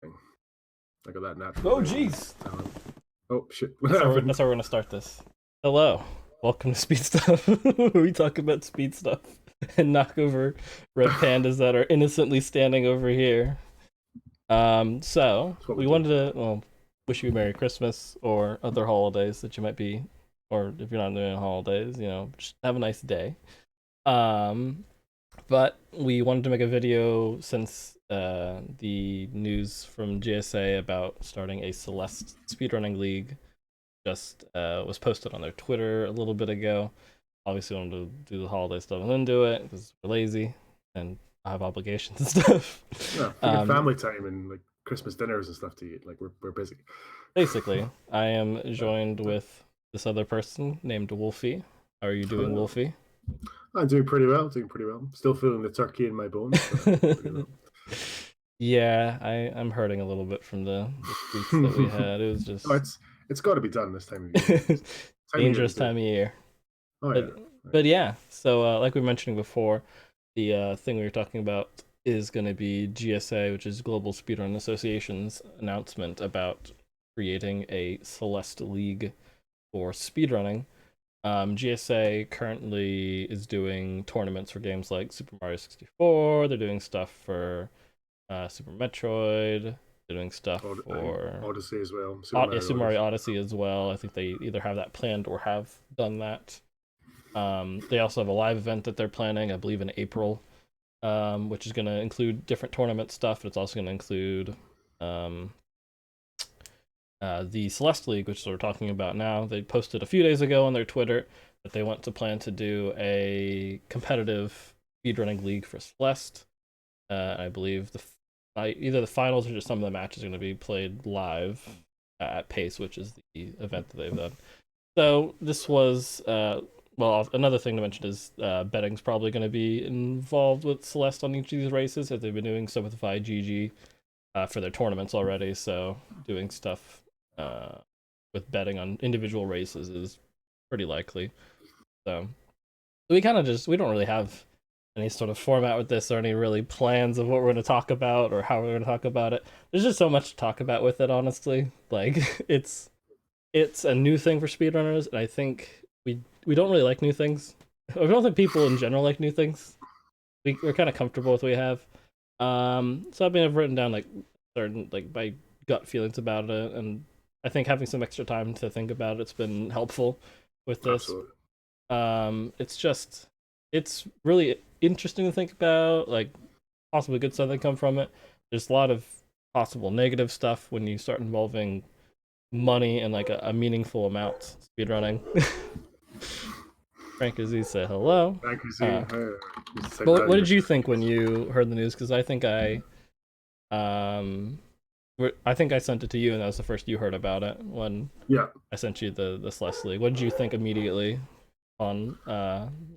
I got that natural. Oh, jeez. Oh, shit. That's how we're gonna start this. Hello, welcome to Speed Stuff. We talk about speed stuff and knock over red pandas that are innocently standing over here. So That's what we we do. wanted to wish you a Merry Christmas or other holidays that you might be, or if you're not doing holidays, just have a nice day. Um, but we wanted to make a video since the news from GSA about starting a Celeste Speedrunning League just was posted on their Twitter a little bit ago. Obviously, wanted to do the holiday stuff and then do it because we're lazy and I have obligations and stuff. Yeah, freaking family time and like Christmas dinners and stuff to eat. Like we're busy. Basically, I am joined with this other person named Wolfe. How are you doing, Wolfe? I'm doing pretty well. Doing pretty well. Still feeling the turkey in my bones. But pretty well. Yeah, I'm hurting a little bit from the tweets that we had. It was just it's got to be done this time of year. dangerous time of year. Oh yeah. But yeah, so like we were mentioning before, the thing we were talking about is going to be GSA, which is Global Speedrun Association's announcement about creating a Celeste League for speedrunning. GSA currently is doing tournaments for games like Super Mario 64. They're doing stuff for Super Metroid. They're doing stuff for Odyssey as well. Super Mario Odyssey as well. I think they either have that planned or have done that. They also have a live event that they're planning, I believe, in April, which is going to include different tournament stuff. It's also going to include the Celeste League, which we're talking about now. They posted a few days ago on their Twitter that they want to plan to do a competitive speedrunning league for Celeste. I believe either the finals or just some of the matches are going to be played live at Pace, which is the event that they've done. So this was well, another thing to mention is betting's probably going to be involved with Celeste on each of these races, as they've been doing so with VGG for their tournaments already. So doing stuff with betting on individual races is pretty likely. So we kind of we don't really have any sort of format with this or any really plans of what we're going to talk about or how we're going to talk about it. There's just so much to talk about with it, honestly. Like it's a new thing for speedrunners, and I think we don't really like new things. I don't think people in general like new things. We're kind of comfortable with what we have. So I've written down like certain like my gut feelings about it, and I think having some extra time to think about it's been helpful with this. Absolutely. It's really interesting to think about, like possibly good stuff that come from it. There's a lot of possible negative stuff when you start involving money and like a meaningful amount speedrunning. Frank Azzi said hello. Frank Azzi, But what did you think when you heard the news? Because I think I think I sent it to you, and that was the first you heard about it when I sent you the Celeste League. What did you think immediately on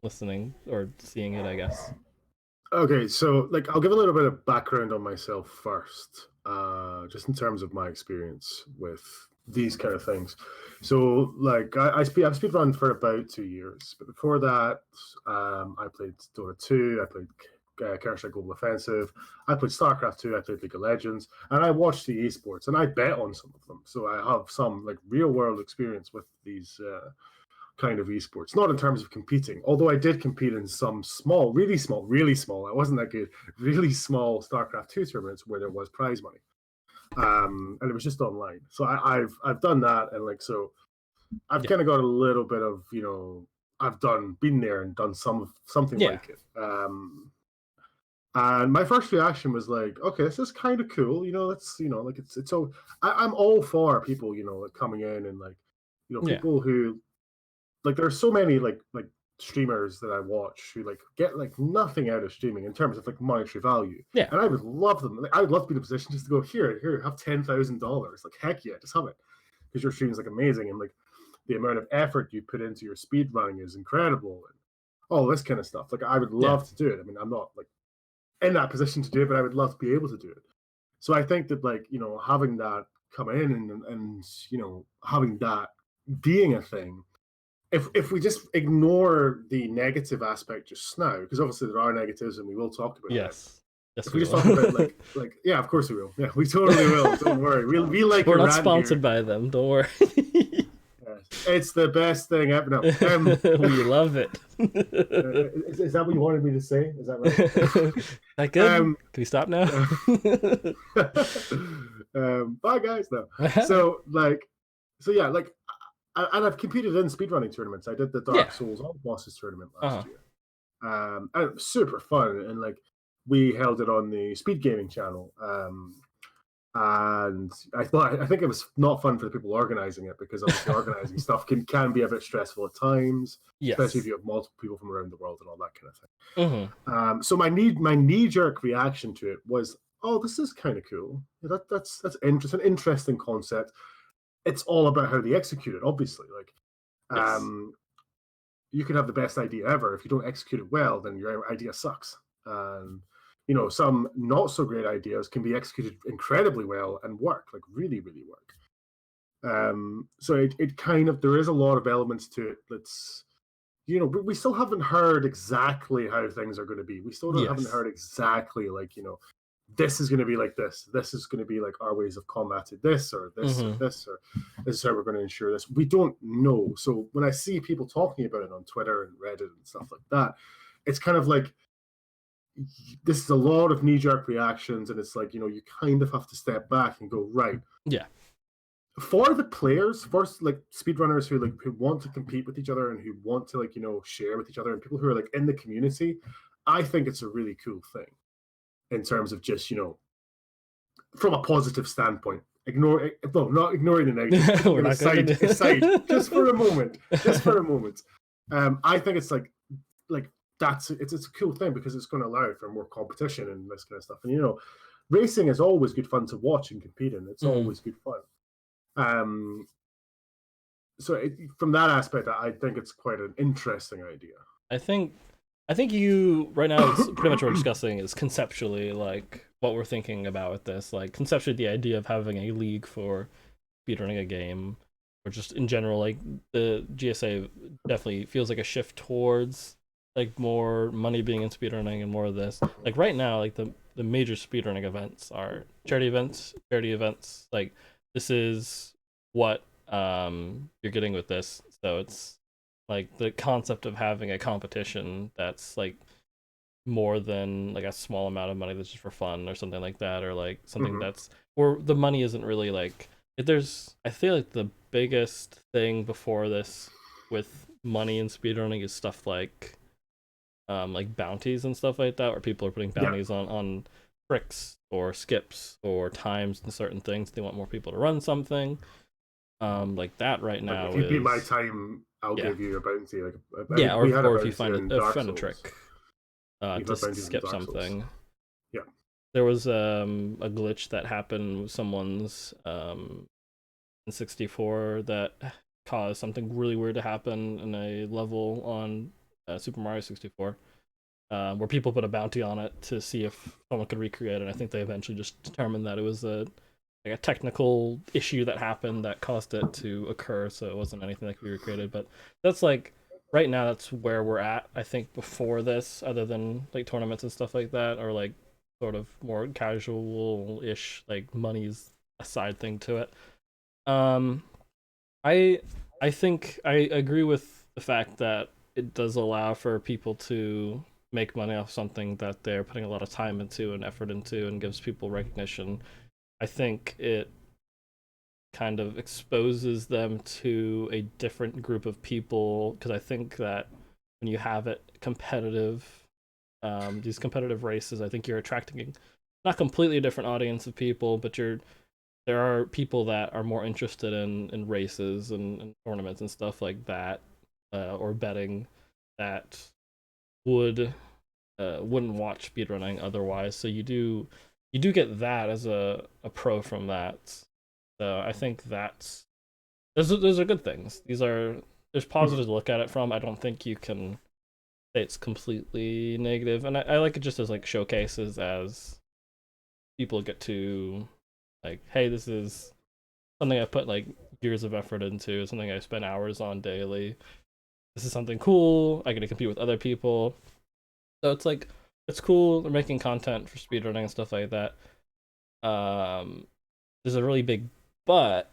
listening or seeing it, I guess? Okay, so like I'll give a little bit of background on myself first, just in terms of my experience with these kind of things. So like I've speedrun for about 2 years, but before that, I played Dota 2, I played Counter-Strike Global Offensive, I played StarCraft 2, I played League of Legends, and I watched the esports and I bet on some of them. So I have some like real world experience with these kind of esports, not in terms of competing, although I did compete in some small, really small, I wasn't that good, really small StarCraft 2 tournaments where there was prize money. And it was just online. So I've done that, and like so I've kind of got a little bit of, I've been there and done something like it. And my first reaction was like, okay, this is kind of cool, that's like it's so I'm all for people, like coming in and like, people who like there are so many like streamers that I watch who like get like nothing out of streaming in terms of like monetary value. Yeah. And I would love them. Like, I would love to be in a position just to go here, have $10,000. Like heck yeah, just have it, because your stream's like amazing, and like the amount of effort you put into your speed running is incredible, and all this kind of stuff. Like I would love to do it. I mean, I'm not like in that position to do it, but I would love to be able to do it. So I think that like having that come in and having that being a thing, if we just ignore the negative aspect just now, because obviously there are negatives and we will talk about that. Yes, if we we just talk about will. yeah, of course we will. Yeah, we totally will. Don't worry. We'll be like We're not Iran sponsored here. by them. Don't worry. It's the best thing ever. No. We love it. Is that what you wanted me to say? Is that That right? good? Can we stop now? Bye guys. No. So like, so yeah, like, and I've competed in speedrunning tournaments. I did the Yeah. Dark Souls All Bosses tournament Uh-huh. last year. And it was super fun. And like, we held it on the Speed Gaming channel. And I think it was not fun for the people organizing it, because obviously organizing stuff can be a bit stressful at times, especially if Yes. you have multiple people from around the world and all that kind of thing. Mm-hmm. So my knee jerk reaction to it was, oh, this is kind of cool. That's interesting concept. It's all about how they execute it, obviously. Like, Yes. you can have the best idea ever. If you don't execute it well, then your idea sucks. You know, some not so great ideas can be executed incredibly well and work, like really, really work. So it kind of, there is a lot of elements to it that's, you know, we still haven't heard exactly how things are going to be. We still haven't Yes. heard exactly, like, you know, this is going to be like this. This is going to be like our ways of combating this, or this, or Mm-hmm. this, or this is how we're going to ensure this. We don't know. So when I see people talking about it on Twitter and Reddit and stuff like that, it's kind of like, this is a lot of knee jerk reactions. And it's like, you know, you kind of have to step back and go, right, Yeah. for the players, first, like speedrunners who want to compete with each other and who want to, like, you know, share with each other, and people who are like in the community, I think it's a really cool thing in terms of just, you know, from a positive standpoint. Not ignoring the negatives. Keeping We're them not going to aside, do. just for a moment. Just for a moment. I think it's like it's a cool thing, because it's going to allow for more competition and this kind of stuff. And you know, racing is always good fun to watch and compete in. It's Mhm. always good fun. So from that aspect, I think it's quite an interesting idea. I think you right now, it's pretty much what we're discussing is conceptually like what we're thinking about with this. Like conceptually, the idea of having a league for speedrunning a game, or just in general, like the GSA definitely feels like a shift towards like more money being in speedrunning and more of this. Like right now, like the major speedrunning events are charity events. Charity events, like this is what you're getting with this. So it's like the concept of having a competition that's like more than like a small amount of money that's just for fun or something like that, or like something Mm-hmm. that's, or the money isn't really like, if there's, I feel like the biggest thing before this with money in speedrunning is stuff like bounties and stuff like that, where people are putting Yeah, bounties on tricks or skips or times and certain things. They want more people to run something. Like that right like now if you beat my is, time, I'll yeah. give you a bounty. Like, I Yeah, think we had a or if you bounty find in a Dark friend a Souls. trick We've to had bounties in skip Dark Souls. something. Yeah. There was a glitch that happened with someone's in 64 that caused something really weird to happen in a level on Super Mario 64, where people put a bounty on it to see if someone could recreate it. I think they eventually just determined that it was a technical issue that happened that caused it to occur, so it wasn't anything that could be recreated. But that's like right now, that's where we're at. I think before this, other than like tournaments and stuff like that, or like sort of more casual ish, like money's a side thing to it. um I think I agree with the fact that it does allow for people to make money off something that they're putting a lot of time into and effort into, and gives people recognition. I think it kind of exposes them to a different group of people, because I think that when you have it competitive, these competitive races, I think you're attracting not completely a different audience of people, but there are people that are more interested in races and tournaments and stuff like that, or betting, that would wouldn't watch speedrunning otherwise. So you do get that as a pro from that. So I think that's, those are good things. These are, there's Mm-hmm. positives to look at it from. I don't think you can say it's completely negative, and I like it just as like showcases, as people get to like, hey, this is something I put like years of effort into, something I spend hours on daily. This is something cool. I get to compete with other people. So it's like it's cool. They're making content for speedrunning and stuff like that. Um, there's a really big but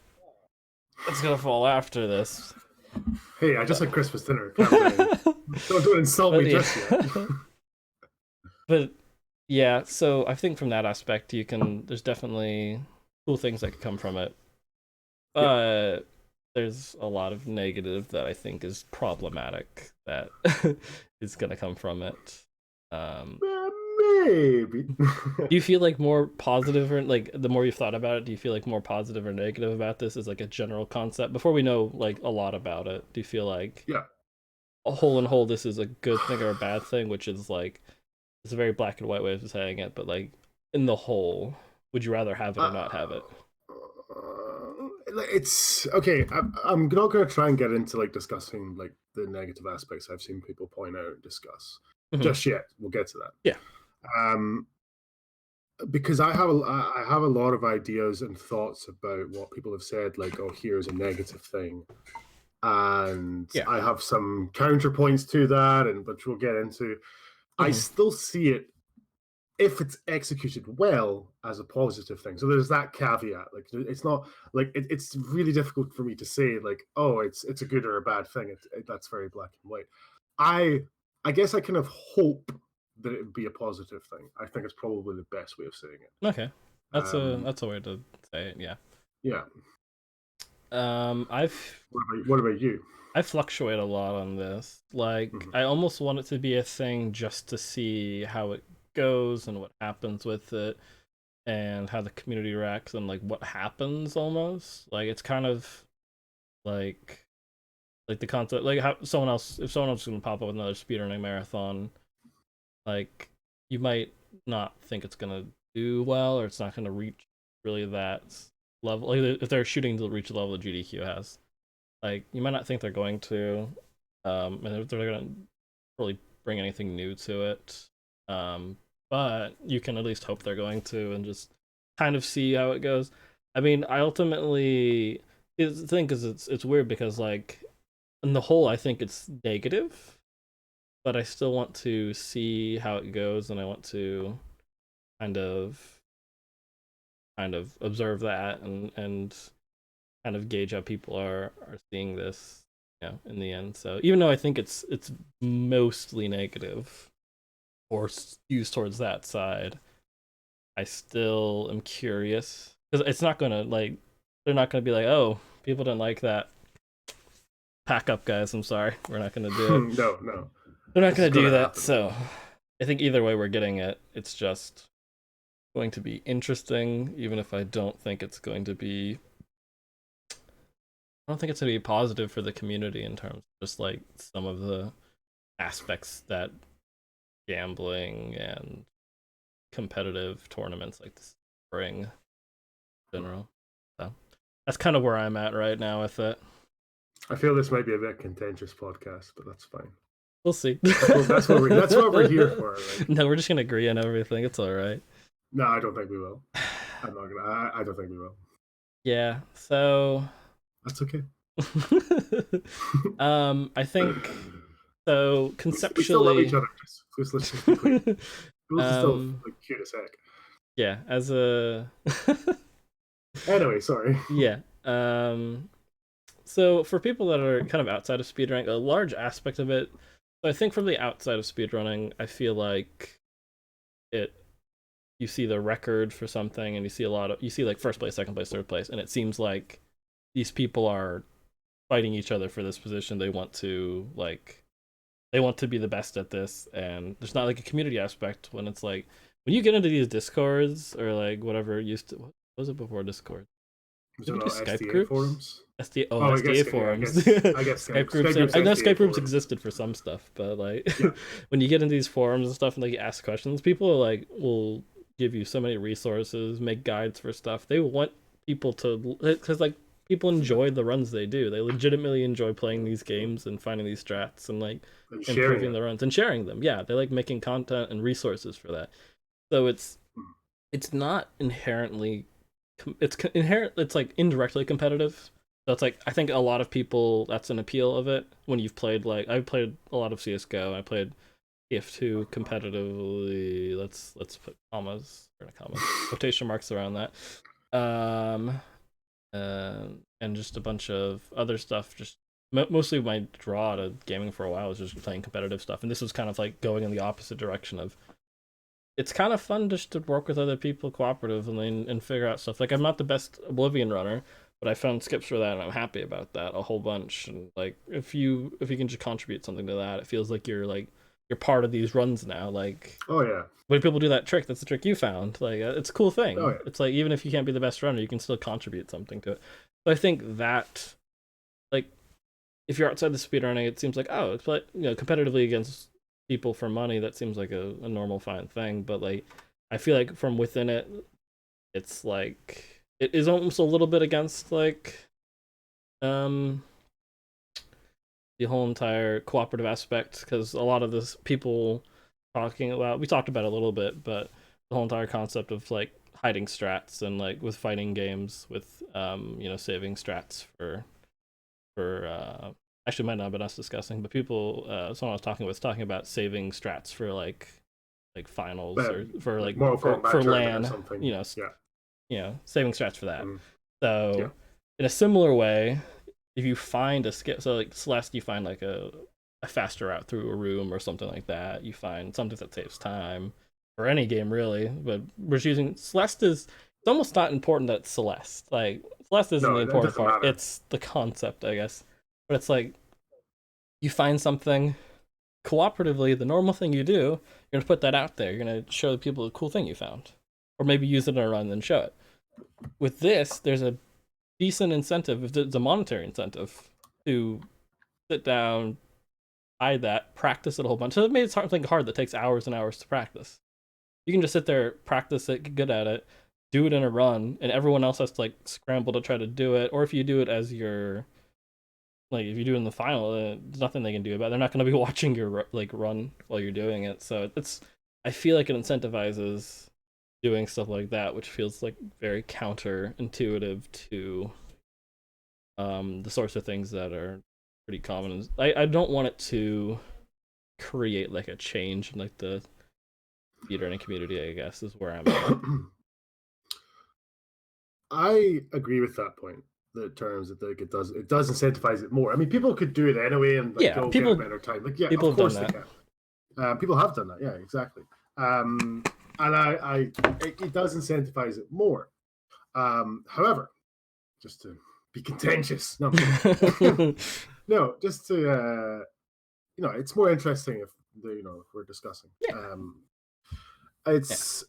that's gonna fall after this. Hey, I just had Christmas dinner. Calm down. Don't insult But me yeah. just yet. But yeah, so I think from that aspect, there's definitely cool things that could come from it. Yep. But there's a lot of negative that I think is problematic that is gonna come from it. Um, Maybe. do you feel like more positive, or like the more you've thought about it, do you feel like more positive or negative about this as like a general concept before we know like a lot about it? Do you feel like Yeah. a whole and whole this is a good thing or a bad thing, which is like it's a very black and white way of saying it, but like in the whole, would you rather have it or not have it? It's okay. I'm not going to try and get into like discussing like the negative aspects I've seen people point out and discuss Mm-hmm. just yet. We'll get to that. Yeah. Um, because I have a lot of ideas and thoughts about what people have said. Like, oh, here's a negative thing, and Yeah. I have some counterpoints to that, and which we'll get into. I Mm-hmm. still see it if it's executed well as a positive thing. So there's that caveat. Like it's not like it's really difficult for me to say like, oh, it's a good or a bad thing. That's very black and white. I I guess I kind of hope that it would be a positive thing. I think it's probably the best way of saying it. Okay. Um, That's a way to say it, yeah. yeah. I've What about you? I fluctuate a lot on this. Like, Mhm. I almost want it to be a thing just to see how it goes and what happens with it and how the community reacts and like what happens almost. Like it's kind of like like the concept like how someone else if someone else is gonna pop up with another speedrunning marathon, like you might not think it's gonna do well or it's not gonna reach really that level. Like if they're shooting to reach the level that GDQ has. Like you might not think they're going to, and if they're gonna really bring anything new to it. But you can at least hope they're going to, and just kind of see how it goes. I mean, I ultimately the thing is it's weird because like in the whole I think it's negative, but I still want to see how it goes, and I want to kind of observe that and kind of gauge how people are seeing this, you know, in the end. So even though I think it's mostly negative or used towards that side, I still am curious because it's not gonna like they're not gonna be like, oh, people didn't like that. Pack up, guys. I'm sorry, we're not gonna do it. No, no. They're not This is gonna do gonna that. happen. So I think either way we're getting it. It's just going to be interesting, even if I don't think it's going to be I don't think it's gonna be positive for the community in terms of just like some of the aspects that gambling and competitive tournaments like this bring in general. So that's kind of where I'm at right now with it. I feel this might be a bit contentious podcast, but that's fine. We'll see. That's what we're here for. Right? No, we're just gonna agree on everything. It's all right. No, I don't think we will. I'm not gonna. I don't think we will. Yeah. So, That's okay. I think so. We still love each Conceptually, other. Let's just be clear. Jules is still um, like cute as heck. yeah. As a Anyway, sorry. yeah. So for people that are kind of outside of speedrunning, a large aspect of it, I think from the outside of speedrunning, I feel like it you see the record for something and you see like first place, second place, third place, and it seems like these people are fighting each other for this position. They want to be the best at this, and there's not like a community aspect when it's like when you get into these discords or like whatever used to what was it before Discord? Was Did we it do all Skype SDA groups? forums? Oh, I guess SDA yeah. forums. I guess Skype groups. Skype groups, I know SDA Skype groups forums. existed for some stuff, but like Yeah. when you get into these forums and stuff and like you ask questions, people are like will give you so many resources, make guides for stuff. They want people to because like people enjoy the runs they do. They legitimately enjoy playing these games and finding these strats and like And sharing improving it. the runs and sharing them. Yeah, they like making content and resources for that. So it's not inherently inherent it's like indirectly competitive. So it's like I think a lot of people that's an appeal of it when you've played like I've played a lot of CS:GO. I played TF2 competitively. Let's put commas or not commas, quotation marks around that. And just a bunch of other stuff. Just mostly my draw to gaming for a while was just playing competitive stuff, and this was kind of like going in the opposite direction of. It's kind of fun just to work with other people cooperatively and figure out stuff. Like I'm not the best Oblivion runner, but I found skips for that, and I'm happy about that a whole bunch. And like if you can just contribute something to that, it feels like you're part of these runs now. Like Oh yeah. when people do that trick, that's the trick you found. Like it's a cool thing. Oh yeah. It's like even if you can't be the best runner, you can still contribute something to it. So I think that like if you're outside the speedrunning, it seems like oh, it's like competitively against people for money. That seems like a normal fine thing. But like I feel like from within it, it's like it is almost a little bit against like um the whole entire cooperative aspect because a lot of this people talking about we talked about it a little bit, but the whole entire concept of like hiding strats and like with fighting games with saving strats for actually might not have been us discussing, but people someone I was talking with was talking about saving strats for like finals or for like Mortal Kombat for tournament LAN, or something. Yeah. Saving strats for that. Mm. So Yeah. in a similar way, if you find a skip, so like Celeste, you find like a faster route through a room or something like that. You find something that saves time for any game really, but we're using Celeste is it's almost not important that it's Celeste. Like Celeste isn't No, the it important doesn't part. matter. It's the concept, I guess. But it's like you find something cooperatively, the normal thing you do, you're gonna put that out there. You're gonna show the people the cool thing you found, or maybe use it in a run and then show it. With this, there's a decent incentive, if it's a monetary incentive, to sit down, hide that, practice it a whole bunch. So it made something hard that takes hours and hours to practice. You can just sit there, practice it, get good at it, do it in a run, and everyone else has to like scramble to try to do it. Or if you do it as your like if you do it in the final, there's nothing they can do about it. They're not going to be watching your like run while you're doing it. So it's I feel like it incentivizes doing stuff like that, which feels like very counterintuitive to the sorts of things that are pretty common. I don't want it to create like a change in like the speedrunning community, I guess, is where I'm at. I agree with that point. The terms that like it does incentivize it more. I mean, people could do it anyway and like Yeah, go people get a better time. Like yeah, people of have done course they that. can. People have done that. Yeah, exactly. And it does incentivize it more. However, just to be contentious, no, no, just to it's more interesting if if we're discussing. Yeah. It's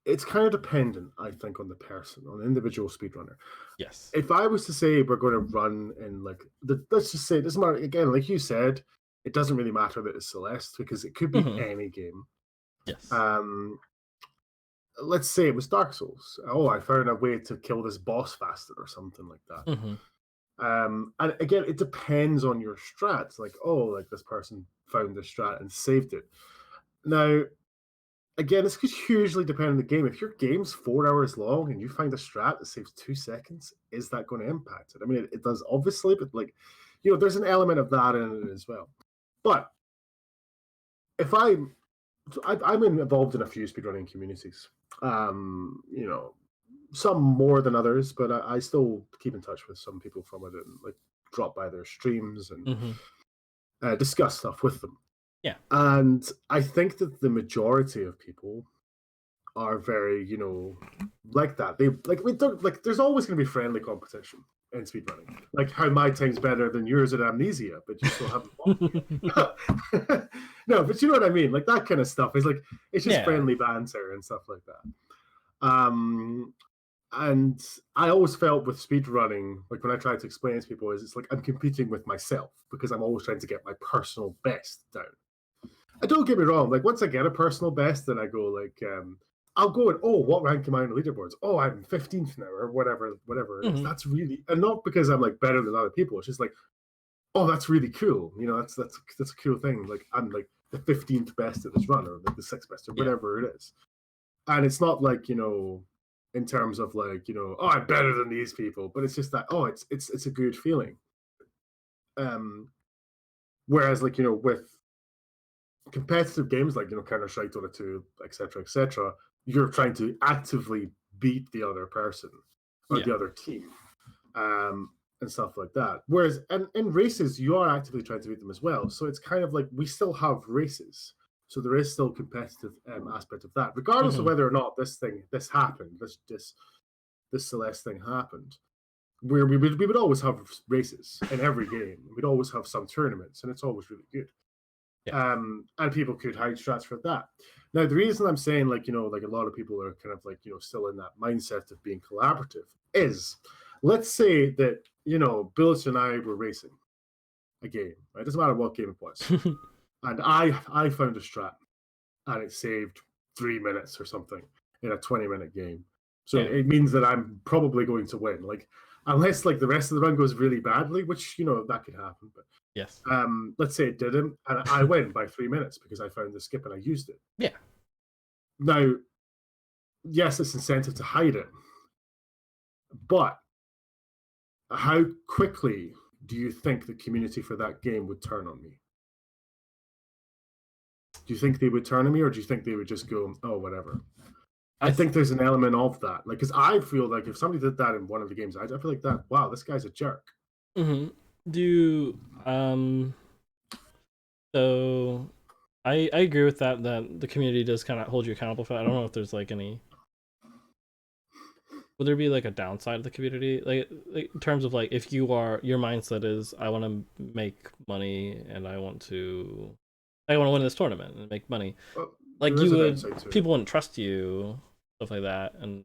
it's kind of dependent, I think, on the person, on the individual speedrunner. Yes. If I was to say we're going to run in like let's just say this matter again, like you said, it doesn't really matter that it's Celeste because it could be any game. Yes. Let's say it was Dark Souls. Oh, I found a way to kill this boss faster or something like that. And again, it depends on your strats. Like, oh, like this person found this strat and saved it. Now, again, this could hugely depend on the game. If your game's 4 hours long and you find a strat that saves 2 seconds, is that going to impact it? I mean, it does obviously, but like, there's an element of that in it as well. But if I'm involved in a few speedrunning communities, some more than others, but I still keep in touch with some people from it and like drop by their streams and discuss stuff with them. Yeah. And I think that the majority of people are very, like that. They like we don't like. There's always going to be friendly competition in speedrunning. Like how my time's better than yours at Amnesia, but you still haven't won. No, but you know what I mean. Like that kind of stuff is like it's just friendly banter and stuff like that. And I always felt with speedrunning, like when I try to explain it to people, is it's like I'm competing with myself because I'm always trying to get my personal best down. And don't get me wrong, like once I get a personal best, then I go like, I'll go and what rank am I on the leaderboards? Oh, I'm 15th now, or whatever it is. That's really, and not because I'm like better than other people. It's just like, oh, that's really cool. That's a cool thing. Like I'm like the 15th best at this run, or like the 6th best, or whatever it is. And it's not like in terms of like oh, I'm better than these people, but it's just that it's a good feeling. Whereas like with competitive games like Counter-Strike, Dota 2, etc., you're trying to actively beat the other person or the other team, and stuff like that. Whereas in races, you are actively trying to beat them as well. So it's kind of like we still have races. So there is still competitive aspect of that, regardless of whether or not this happened, this Celeste thing happened. Where we would always have races in every game. We'd always have some tournaments, and it's always really good. And people could hide strats for that. Now, the reason I'm saying, like a lot of people are kind of like still in that mindset of being collaborative is, let's say that Billich and I were racing a game. Right? It doesn't matter what game it was, and I found a strat, and it saved 3 minutes or something in a 20-minute game. So it means that I'm probably going to win. Like, unless like the rest of the run goes really badly, which that could happen. But yes, let's say it didn't, and I win by 3 minutes because I found the skip and I used it. Yeah. Now, yes, it's incentive to hide it, but how quickly do you think the community for that game would turn on me? Do you think they would turn on me, or do you think they would just go, "Oh, whatever"? I think there's an element of that, like, because I feel like if somebody did that in one of the games, I feel like that. Wow, this guy's a jerk. Do so I agree with that the community does kind of hold you accountable for that. I don't know if there's like any. Would there be like a downside of the community, like in terms of like if your mindset is I want to make money and I want to win this tournament and make money, Well, like people wouldn't trust you, stuff like that, and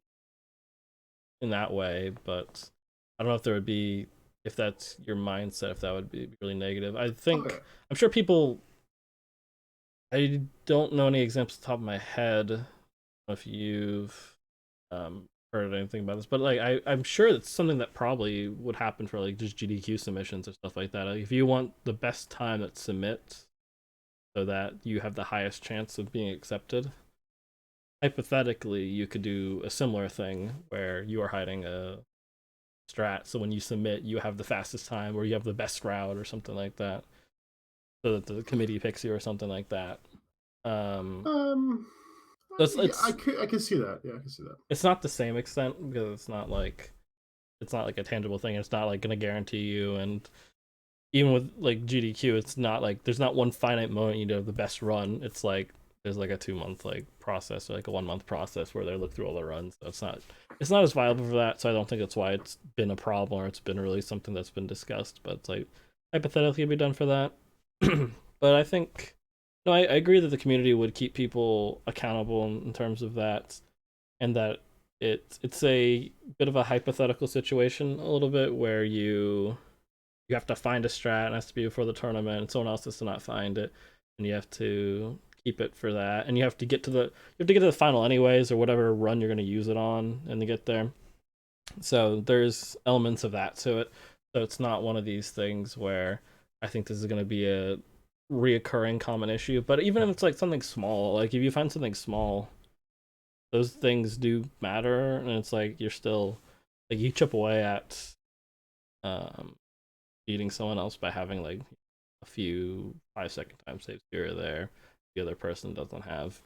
in that way. But I don't know if there would be, if that's your mindset, if that would be really negative. I think I'm sure people. I don't know any examples off the top of my head if you've heard anything about this, but like I'm sure it's something that probably would happen for like just GDQ submissions or stuff like that. Like, if you want the best time at submit so that you have the highest chance of being accepted, hypothetically you could do a similar thing where you are hiding a strat, so when you submit you have the fastest time or you have the best route or something like that, so that the committee picks you or something like that. I can see that. Yeah, I can see that. It's not the same extent because it's not like a tangible thing. It's not like going to guarantee you, and even with like GDQ, it's not like there's not one finite moment you have the best run. It's like there's like a 2-month like process or like a 1-month process where they look through all the runs. So it's not as viable for that. So I don't think that's why it's been a problem or it's been really something that's been discussed. But it's like hypothetically be done for that. But I think no, I agree that the community would keep people accountable in terms of that, and that it's a bit of a hypothetical situation a little bit where you have to find a strat and it has to be before the tournament and someone else has to not find it, and you have to keep it for that, and you have to get to the final anyways or whatever run you're going to use it on and to get there. So there's elements of that to it. So it's not one of these things where I think this is going to be a reoccurring common issue. But even if it's like something small, like if you find something small, those things do matter, and it's like you're still like you chip away at beating someone else by having like a few 5-second time saves here or there the other person doesn't have.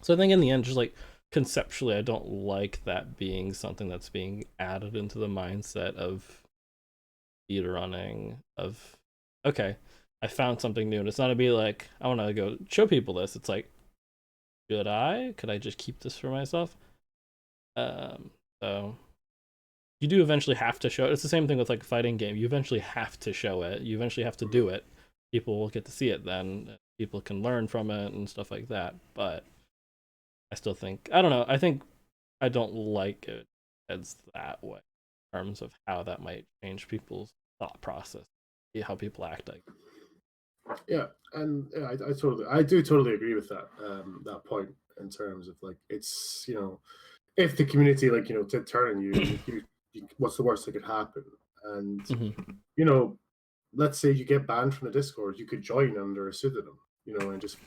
So I think in the end, just like conceptually, I don't like that being something that's being added into the mindset of speedrunning. Of okay, I found something new, and it's not to be like I want to go show people this. It's like, could I just keep this for myself? So you do eventually have to show it. It's the same thing with like a fighting game. You eventually have to show it. You eventually have to do it. People will get to see it then. People can learn from it and stuff like that. But I still think, I don't know. I think I don't like it as that way in terms of how that might change people's thought process, how people act like. Yeah, and yeah, I do totally agree with that that point in terms of like it's if the community like did turn on you, what's the worst that could happen? And let's say you get banned from the Discord, you could join under a pseudonym, and just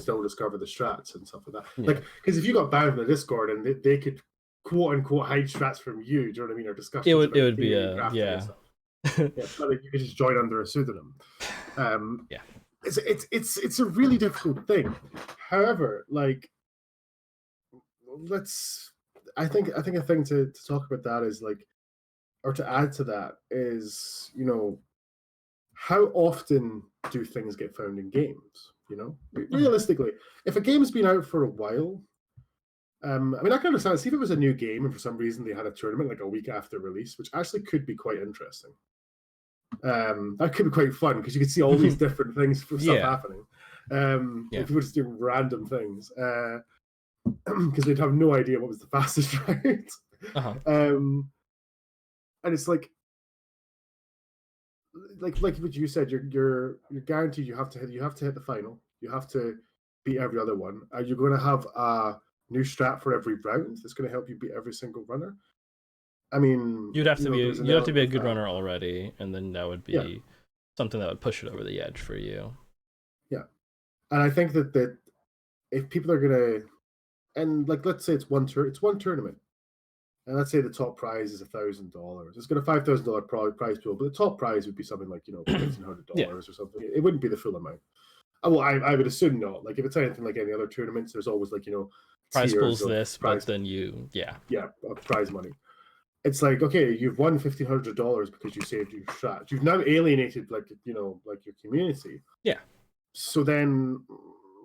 still discover the strats and stuff like that. Yeah. Like, because if you got banned from the Discord and they could quote unquote hide strats from you, do you know what I mean? Or discussions. It would be a yeah. Yeah, but like, you could just join under a pseudonym. Yeah. it's a really difficult thing. However, like let's I think a thing to talk about that is like, or to add to that is, how often do things get found in games? Mhm. Realistically, if a game's been out for a while, I mean, I can understand. See if it was a new game and for some reason they had a tournament like a week after release, which actually could be quite interesting. That could be quite fun because you could see all these different things for stuff Yeah. happening. Yeah. Like people just doing random things because they'd have no idea what was the fastest route. Uh-huh. And it's like what you said, you're guaranteed you have to hit the final. You have to beat every other one. You're going to have a new strat for every round that's going to help you beat every single runner. I mean, there's an You'd have to be element a of good that. runner already, and then that would Yeah, be something that would push it over the edge for you. yeah. And I think that if people are gonna, and like let's say it's one tournament, and let's say the top prize is $1,000. It's got a $5,000 prize pool, but the top prize would be something like fifteen hundred Yeah. dollars or something. It wouldn't be the full amount. Well, I would assume not. Like if it's anything like any other tournaments, there's always like Prize tiers pool's of this, but prize, then yeah. yeah, of prize money. It's like, okay, you've won $1,500 because you saved your strat. You've now alienated like your community. Yeah. So then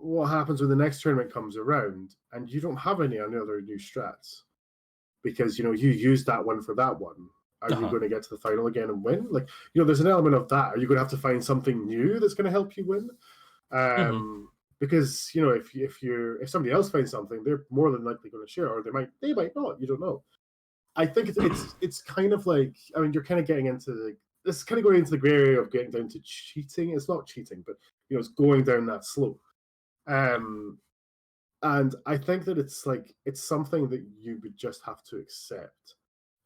what happens when the next tournament comes around and you don't have any other new strats because you used that one for that one? Are you Uh-huh. going to get to the final again and win? Like, there's an element of that. Are you going to have to find something new that's going to help you win? Mm-hmm. Because if somebody else finds something, they're more than likely going to share, or they might not. You don't know. I think it's kind of like, I mean, you're kind of getting into this is kind of going into the gray area of getting down to cheating. It's not cheating, but it's going down that slope. Um, and I think that it's something that you would just have to accept.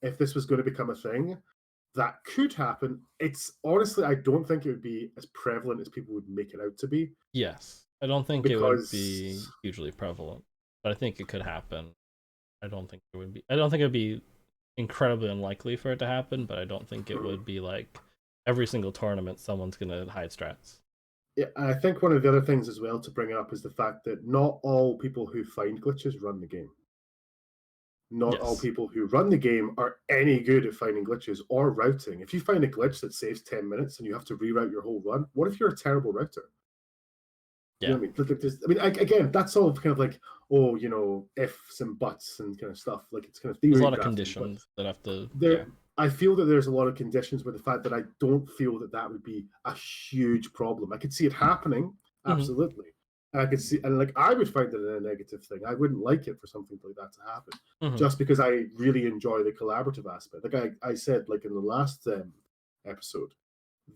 If this was going to become a thing, that could happen. It's honestly, I don't think it would be as prevalent as people would make it out to be Yes. I don't think it would be because hugely prevalent, but I think it could happen. I don't think it would be incredibly unlikely for it to happen, but I don't think it would be like every single tournament someone's gonna hide strats. yeah, I think one of the other things as well to bring up is the fact that not all people who find glitches run the game. Not all Yes. people who run the game are any good at finding glitches or routing. If you find a glitch that saves 10 minutes and you have to reroute your whole run, what if you're a terrible router? You Yeah. know what I mean? Again, that's all kind of like, ifs and buts and kind of stuff. Like it's kind of There's a theory lot of crafting, but conditions that have to there, I feel that there's a lot of conditions with the fact that I don't feel that that would be a huge problem. I could see it happening, Mm-hmm. absolutely. And I could see, and like I would find it a negative thing. I wouldn't like it for something like that to happen, Mm-hmm. just because I really enjoy the collaborative aspect. Like I said, like in the last episode,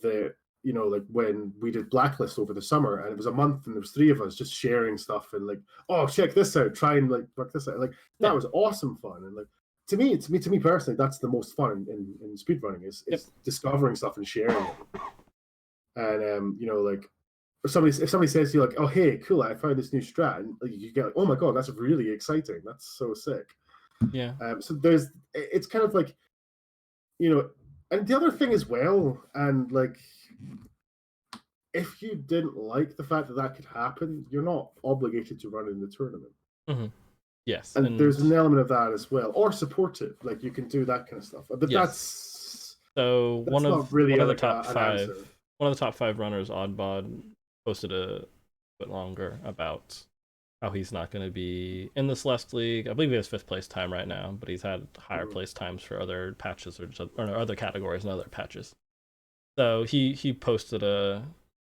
that like when we did Blacklist over the summer, and it was a month, and there was three of us just sharing stuff, and like, oh, check this out, try and like work this out. Like that Yeah. was awesome fun, and like to me personally, that's the most fun in speedrunning is Yep. discovering stuff and sharing it. And like if somebody says to you like, oh hey, cool, I found this new strat, and like, you get like, oh my god, that's really exciting, that's so sick. Yeah. So it's kind of like, and the other thing as well, and like if you didn't like the fact that that could happen, you're not obligated to run in the tournament. Mm-hmm. Yes. And And there's an element of that as well, or support it. Like you can do that kind of stuff. But yes. that's So that's not really one of the like top an five answer. runners, Oddbod, posted a bit longer about how he's not going to be in the Celeste League. I believe he has fifth place time right now, but he's had higher Mhm. place times for other patches or other categories and other patches. So he posted a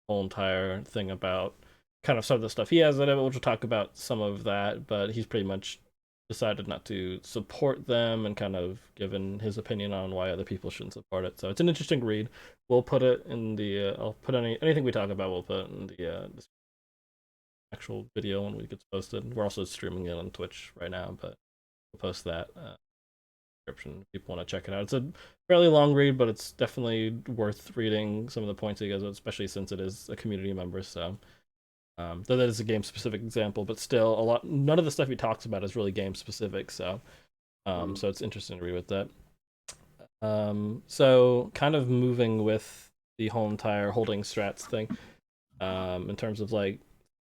whole entire thing about kind of some of the stuff he has in it, which we'll talk about some of that, but he's pretty much decided not to support them and kind of given his opinion on why other people shouldn't support it. So it's an interesting read. We'll put it in the I'll put anything we talk about, we'll put it in the actual video when it gets posted. We're also streaming it on Twitch right now, but we'll post that description if people want to check it out. It's a fairly long read, but it's definitely worth reading some of the points he goes, especially since it is a community member. So, though that is a game specific example, but still none of the stuff he talks about is really game specific. So, Mhm. so it's interesting to read with that. So kind of moving with the whole entire holding strats thing. in terms of like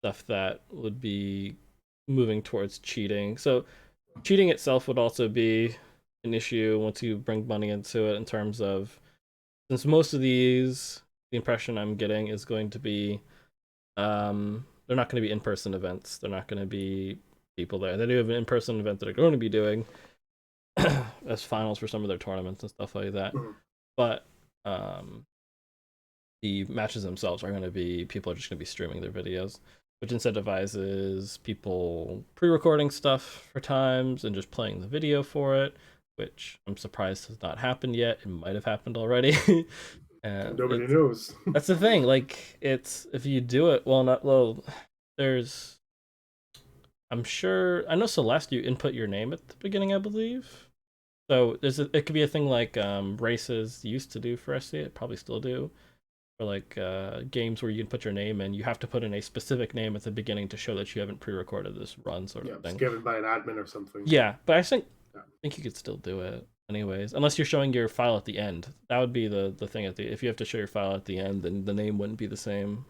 stuff that would be moving towards cheating. So cheating itself would also be an issue once you bring money into it, in terms of, since most of these, the impression I'm getting is going to be, they're not going to be in-person events. They're not going to be people there. They do have an in-person event that they're going to be doing as finals for some of their tournaments and stuff like that. Mhm. But um, the matches themselves are going to be, people are just going to be streaming their videos, which incentivizes people pre-recording stuff for times and just playing the video for it, which I'm surprised has not happened yet. It might have happened already. And Nobody knows. that's the thing. Like, it's, if you do it well, not well. There's, I'm sure, I know Celeste, you input your name at the beginning, I believe. So it could be a thing like races used to do for SC. It probably still do. Or like games where you can put your name in. You have to put in a specific name at the beginning to show that you haven't pre-recorded this run, sort of Yeah, it's thing. given by an admin or something. Yeah, but Yeah. I think you could still do it anyways, unless you're showing your file at the end. That would be the thing at the, if you have to show your file at the end, then the name wouldn't be the same.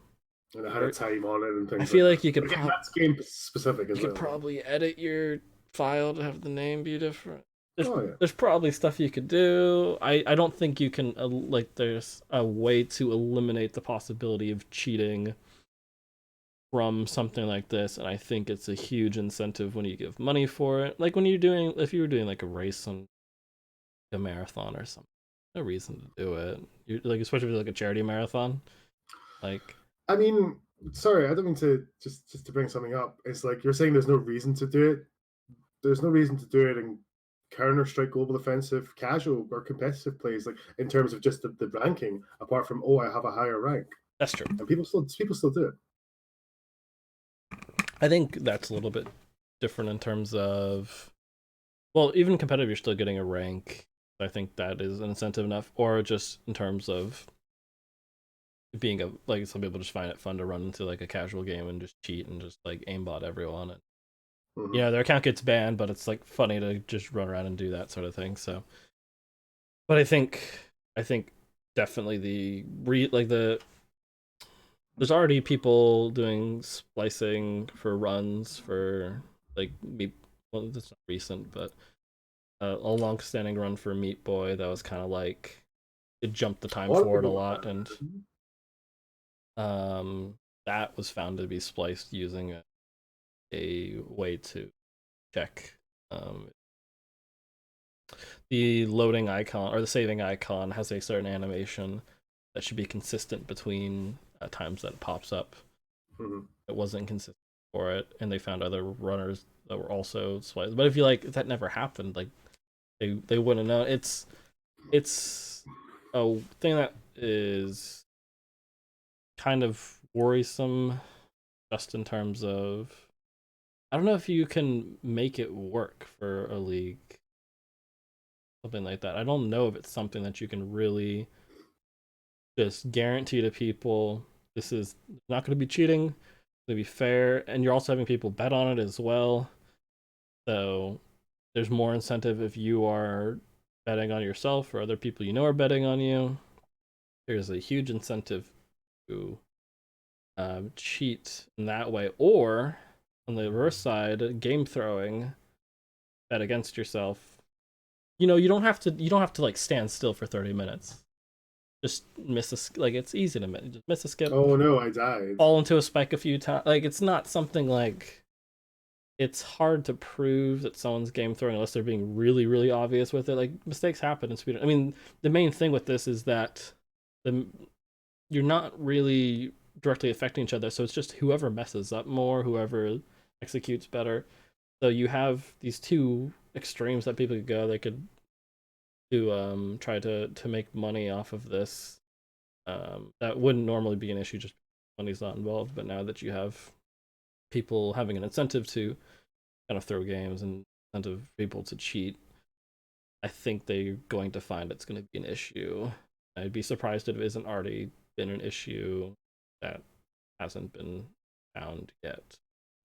And it had a time on it and I things like feel that. like you But could again, that's game specific you as could well. probably edit your file to have the name be different. There's, Oh yeah. there's probably stuff you could do. I don't think you can like, there's a way to eliminate the possibility of cheating from something like this, and I think it's a huge incentive when you give money for it. Like when you're doing, if you were doing like a race on a marathon or something, no reason to do it. You're like, especially if it's like a charity marathon. Like, I mean, sorry, I don't mean to just to bring something up. It's like you're saying there's no reason to do it. There's no reason to do it in Counter Strike Global Offensive casual or competitive plays, like in terms of just the ranking, apart from I have a higher rank. that's true. And people still do it. I think that's a little bit different in terms of, well, even competitive, you're still getting a rank. I think that is an incentive enough, or just in terms of being a, like, some people just find it fun to run into like a casual game and just cheat and just like aimbot everyone, and Mm-hmm. their account gets banned, but it's like funny to just run around and do that sort of thing. So, but I think definitely like there's already people doing splicing for runs for like me. Well, that's not recent, but a long-standing run for Meat Boy that was kind of like, it jumped the A time lot of forward a people lot, and um, that was found to be spliced using a way to check um, the loading icon, or the saving icon has a certain animation that should be consistent between times that it pops up. Mm-hmm. It wasn't consistent for it, and they found other runners that were also spliced. But if you like, if that never happened, like they wouldn't know. It's a thing that is kind of worrisome, just in terms of, I don't know if you can make it work for a league, something like that. I don't know if it's something that you can really just guarantee to people, this is not going to be cheating, it's going to be fair, and you're also having people bet on it as well. So there's more incentive if you are betting on yourself, or other people you know are betting on you. There's a huge incentive to cheat in that way, or on the reverse side, game throwing, bet against yourself. You don't have to like stand still for 30 minutes. Just miss a, like, it's easy to miss. Just miss a skip, Oh no, I died. fall into a spike a few times. Like, it's not something like, it's hard to prove that someone's game throwing unless they're being really, really obvious with it. Like, mistakes happen in speed. I mean, the main thing with this is that the you're not really directly affecting each other, so it's just whoever messes up more, whoever executes better. So you have these two extremes that people could go. They could do try to make money off of this. That wouldn't normally be an issue, just money's not involved. But now that you have people having an incentive to kind of throw games and incentive people to cheat, I think they're going to find it's going to be an issue. I'd be surprised if it isn't already been an issue that hasn't been found yet.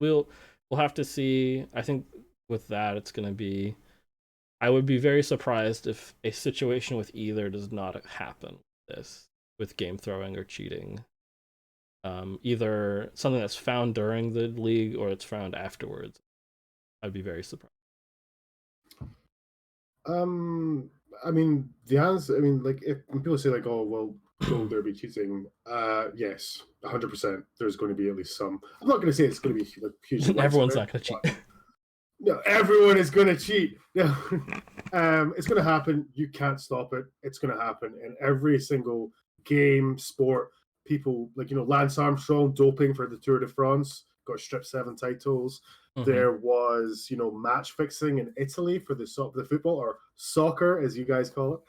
We'll we'll have to see. I think with that, it's going to be, I would be very surprised if a situation with either does not happen with this, with game throwing or cheating. either something that's found during the league or it's found afterwards. I'd be very surprised. I mean, the answer. I mean, like, if when people say like, "Oh, well, will there be cheating?" Yes, 100%. There's going to be at least some. I'm not going to say it's going to be like hugely Everyone's widespread. not going to cheat. No, everyone is going to cheat. No, it's going to happen. You can't stop it. It's going to happen in every single game, sport. People like Lance Armstrong doping for the Tour de France, got stripped 7 titles. Mm-hmm. There was match fixing in Italy for the football, or soccer as you guys call it.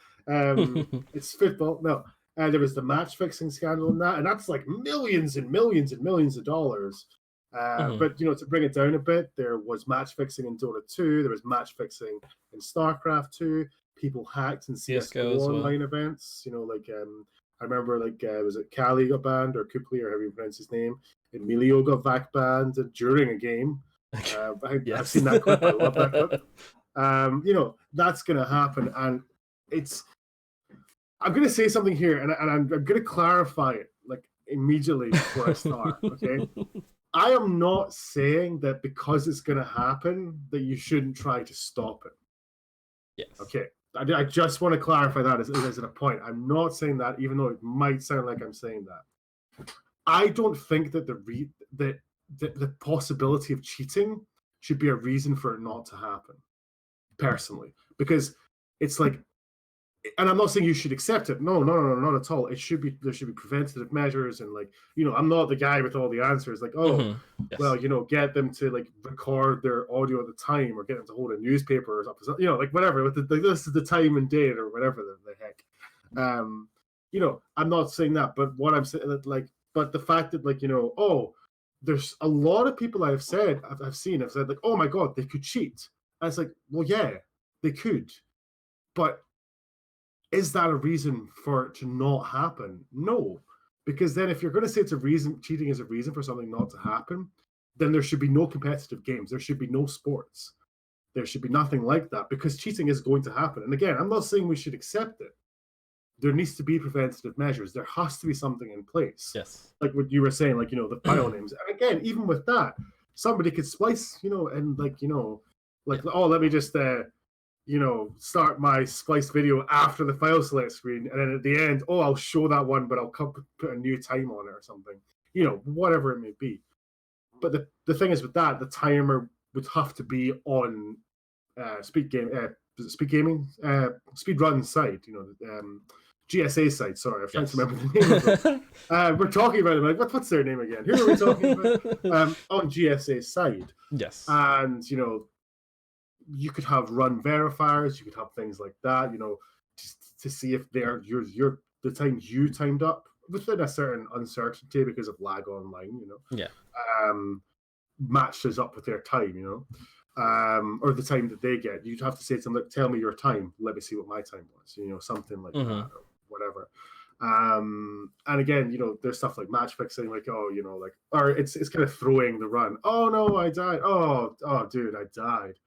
It's football. No, there was the match fixing scandal in that, and that's like millions and millions and millions of dollars. But to bring it down a bit, there was match fixing in Dota 2. There was match fixing in StarCraft 2. People hacked in CS:GO online events. I remember was it Kali got banned, or Kukli, or however you pronounce his name? Emilio got back banned during a game. Yes. I've seen that clip. I love that clip. That's going to happen, and I'm going to say something here, and I'm going to clarify it like immediately before I start. Okay. I am not saying that because it's going to happen that you shouldn't try to stop it. Yes. Okay. I just want to clarify that as a point. I'm not saying that, even though it might sound like I'm saying that. I don't think that the possibility of cheating should be a reason for it not to happen, personally, because it's like, and I'm not saying you should accept it. No, not at all. There should be preventative measures, and I'm not the guy with all the answers. Like, Yes. well, get them to like record their audio at the time, or get them to hold a newspaper or something. Like whatever. This is the time and date, or whatever the heck. I'm not saying that, but what I'm saying, but the fact that there's a lot of people I've said like, oh my god, they could cheat. And it's like, well, yeah, they could, but is that a reason for it to not happen? No, because then if you're going to say cheating is a reason for something not to happen, then there should be no competitive games. There should be no sports. There should be nothing like that, because cheating is going to happen. And again, I'm not saying we should accept it. There needs to be preventative measures. There has to be something in place. Yes. Like what you were saying, the file names. And again, even with that, somebody could splice, and oh, let me just start my spliced video after the file select screen, and then at the end, oh, I'll show that one, but I'll put a new time on it or something, whatever it may be. But the thing is with that, the timer would have to be on speedrun site, GSA site. Sorry, I'm trying to remember the name of it. We're talking about it. Like, what's their name again? Who are we talking about? On GSA side. Yes. And you could have run verifiers, you could have things like that, just to see if they're the time you timed up within a certain uncertainty because of lag online, Yeah. Matches up with their time, or the time that they get. You'd have to say to them, like, tell me your time, let me see what my time was, something like that, or whatever. And again, there's stuff like match fixing, like, or it's kind of throwing the run. Oh no, I died. Oh dude, I died.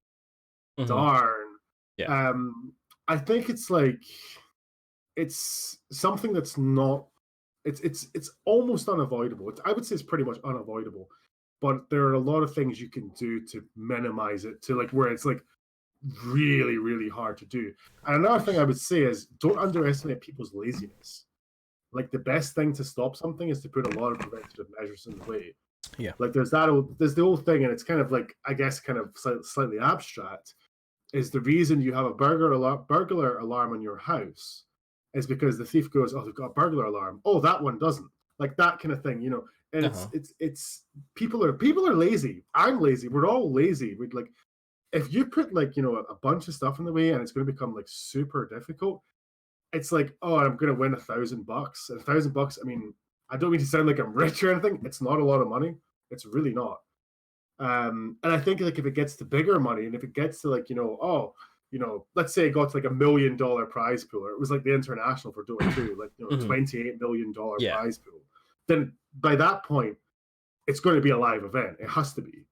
Darn. Yeah. I think it's like, it's something that's not, it's almost unavoidable. I would say it's pretty much unavoidable, but there are a lot of things you can do to minimize it, to like where it's like really, really hard to do. And another thing I would say is, don't underestimate people's laziness. Like, the best thing to stop something is to put a lot of preventative measures in the way. Yeah. Like there's the old thing, and it's kind of like, I guess, kind of slightly abstract, is the reason you have a burglar alarm on your house is because the thief goes, oh, they've got a burglar alarm. Oh, that one doesn't. Like that kind of thing, And it's people are lazy. I'm lazy. We're all lazy. We'd like, if you put a bunch of stuff in the way and it's going to become like super difficult, it's like, oh, I'm going to win $1,000. And $1,000, I mean, I don't mean to sound like I'm rich or anything. It's not a lot of money. It's really not. And I think like if it gets to bigger money, and if it gets to like, let's say it got to like $1 million prize pool, or it was like the international for Dota 2, like, $28 million prize pool, then by that point, it's going to be a live event. It has to be.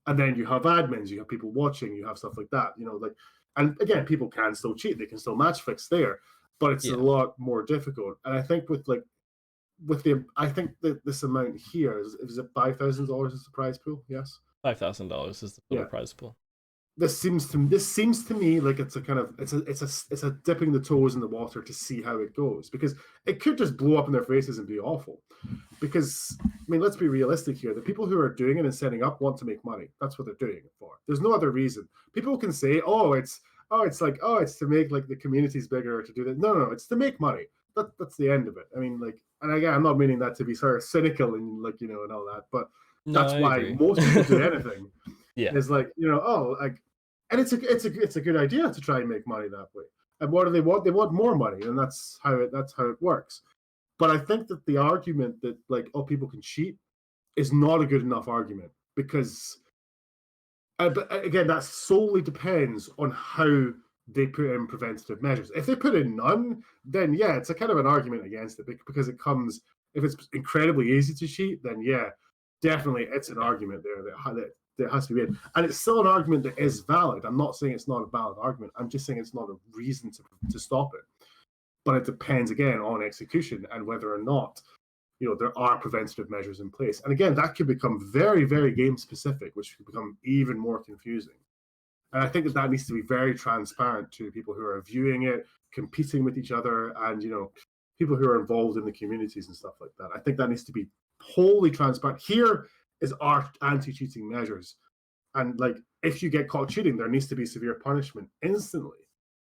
And then you have admins, you have people watching, you have stuff like that, and again, people can still cheat. They can still match fix there, but it's a lot more difficult. And I think with like with the, I think that this amount here is it $5,000 is the prize pool? Yes. $5,000 is the total Yeah. prize pool. This seems to me like it's a kind of it's a dipping the toes in the water to see how it goes, because it could just blow up in their faces and be awful. Because I mean, let's be realistic here. The people who are doing it and setting up want to make money. That's what they're doing it for. There's no other reason. People can say, it's to make like the communities bigger or to do that. No, it's to make money. That's the end of it. I mean, like, and again, I'm not meaning that to be sort of cynical and like, and all that, but No, that's I why agree. most people do anything. Yeah. Is like, like, and it's a good idea to try and make money that way. And what do they want? They want more money, and that's how it works. But I think that the argument that like, oh, people can cheat is not a good enough argument, because but again, that solely depends on how they put in preventative measures. If they put in none, then yeah, it's a kind of an argument against it, because it comes, if it's incredibly easy to cheat, then yeah, definitely it's an argument there that has to be made. And it's still an argument that is valid. I'm not saying it's not a valid argument. I'm just saying it's not a reason to stop it. But it depends again on execution and whether or not there are preventative measures in place. And again, that could become very, very game specific, which could become even more confusing. And I think that needs to be very transparent to people who are viewing it, competing with each other, and people who are involved in the communities and stuff like that. I think that needs to be wholly transparent. Here is our anti-cheating measures, and like, if you get caught cheating, there needs to be severe punishment instantly.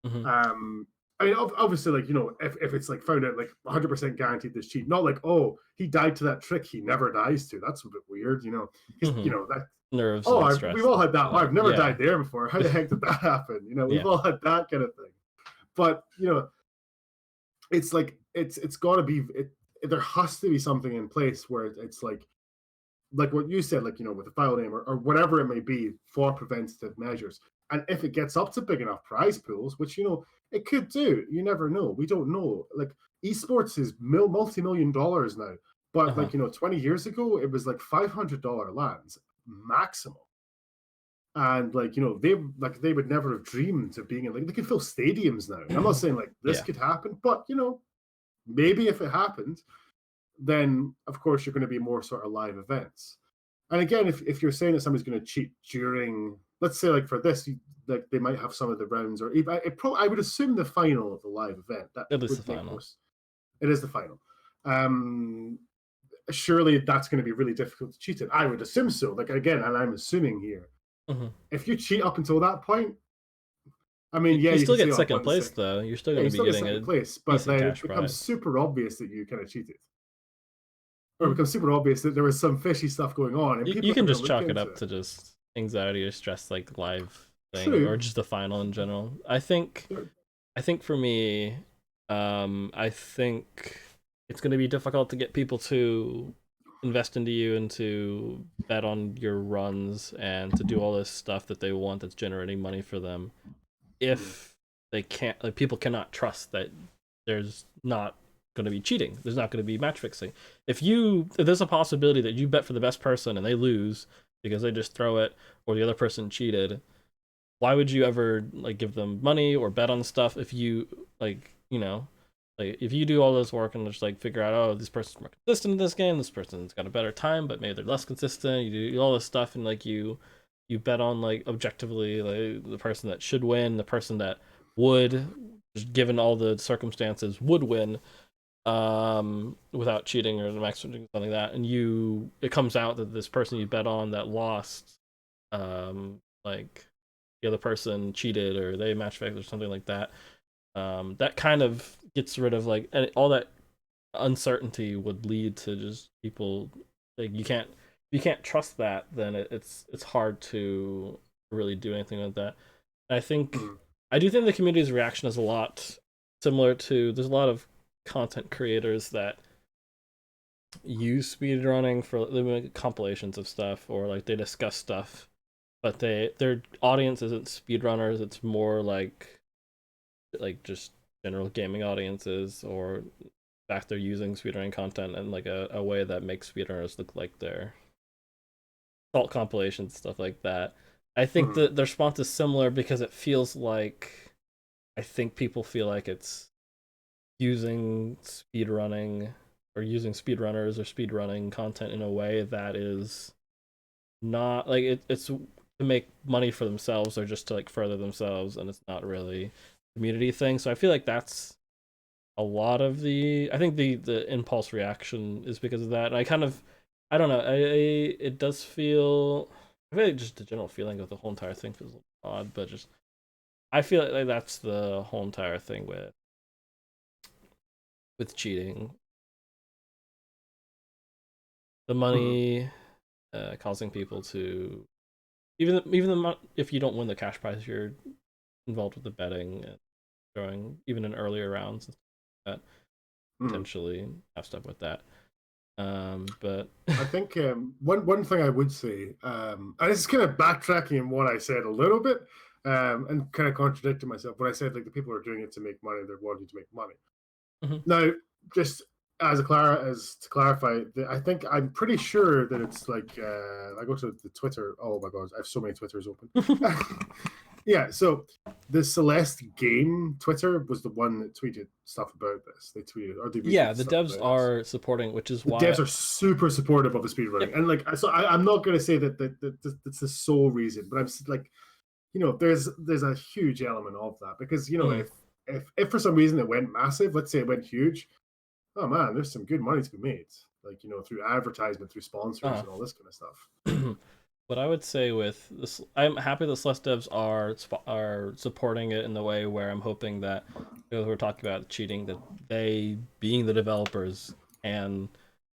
Mm-hmm. I mean, obviously, like, if it's like found out like 100% guaranteed this cheat, not like, oh, he died to that trick he never dies to. That's a bit weird, because that. Nerves Oh, and we've stress. all had that. Oh, I've never Yeah. died there before. How the heck did that happen? We've Yeah. all had that kind of thing. But it's like it's got to be. There has to be something in place where it's like what you said, like, with the file name or whatever it may be, for preventative measures. And if it gets up to big enough prize pools, which it could do, you never know. We don't know. Like, esports is multi-million dollars now, but like 20 years ago, it was like $500 lands maximum. And like, they would never have dreamed of being in, like, they could fill stadiums now. And I'm not saying like this could happen, but maybe if it happened, then of course you're going to be more sort of live events. And again, if you're saying that somebody's going to cheat during, let's say, like for this, like they might have some of the rounds, or I would assume the final of the live event. That At least would the make final. most. It is the final. Surely that's going to be really difficult to cheat in. I would assume so. Like, again, and I'm assuming here, if you cheat up until that point, I mean, yeah, you you still can get say, second place though. You're still going you to be still get getting second a place, but decent then it cash becomes prize. super obvious that you kind of cheated. Or it becomes super obvious that there was some fishy stuff going on, and people You can are going just to look chalk it into up to just anxiety or stress, like live thing, True. or just the final in general. I think for me, I think it's going to be difficult to get people to invest into you and to bet on your runs and to do all this stuff that they want that's generating money for them if they can't, like, people cannot trust that there's not going to be cheating, there's not going to be match fixing. If there's a possibility that you bet for the best person and they lose because they just throw it, or the other person cheated, why would you ever like give them money or bet on stuff if you like if you do all this work and just like figure out, oh, this person's more consistent in this game, this person's got a better time, but maybe they're less consistent, you do all this stuff, and like you bet on like objectively like the person that should win, the person that would, just given all the circumstances, would win without cheating or something like that, and it comes out that this person you bet on that lost, like the other person cheated or they match fixed or something like that, that kind of gets rid of like all that uncertainty would lead to just people like, you can't trust that, then it's hard to really do anything with that. And I do think the community's reaction is a lot similar to, there's a lot of content creators that use speedrunning for, they make compilations of stuff or like they discuss stuff, but their audience isn't speedrunners, it's more like just general gaming audiences, or in fact they're using speedrunning content in like a way that makes speedrunners look like they're salt compilations, stuff like that. I think that the response is similar because it feels like, I think people feel like it's using speedrunning are using speedrunners or speedrunning content in a way that is not like it's to make money for themselves or just to like further themselves, and it's not really a community thing. So I feel like that's a lot of the I think the impulse reaction is because of that. And I don't know, it does feel I feel like just the general feeling of the whole entire thing feels a little odd, but just I feel like that's the whole entire thing with cheating. The Mhm. money causing people to if you don't win the cash prize, you're involved with the betting and throwing even in earlier rounds and stuff like that Mhm. potentially have stuff with that. But I think one thing I would say, and this is kind of backtracking in what I said a little bit, and kind of contradicting myself when I said like the people are doing it to make money, they're wanting to make money. Mhm. Now, just as to clarify, I think I'm pretty sure that it's like I go to the Twitter. Oh my god, I have so many Twitters open. Yeah, so the Celeste game Twitter was the one that tweeted stuff about this. They tweeted or they Yeah, retweeted the stuff devs about this. are supporting, which is The why devs are super supportive of the yep. speedrunning, and like, so I'm not going to say that's the sole reason, but I'm like, there's a huge element of that because Mhm. if for some reason it went massive, let's say it went huge, oh man, there's some good money to be made, like through advertisement, through sponsors, Uh-huh. and all this kind of stuff. What I would say with this, I'm happy the Celeste devs are supporting it in the way where I'm hoping that we're talking about cheating, that they, being the developers, can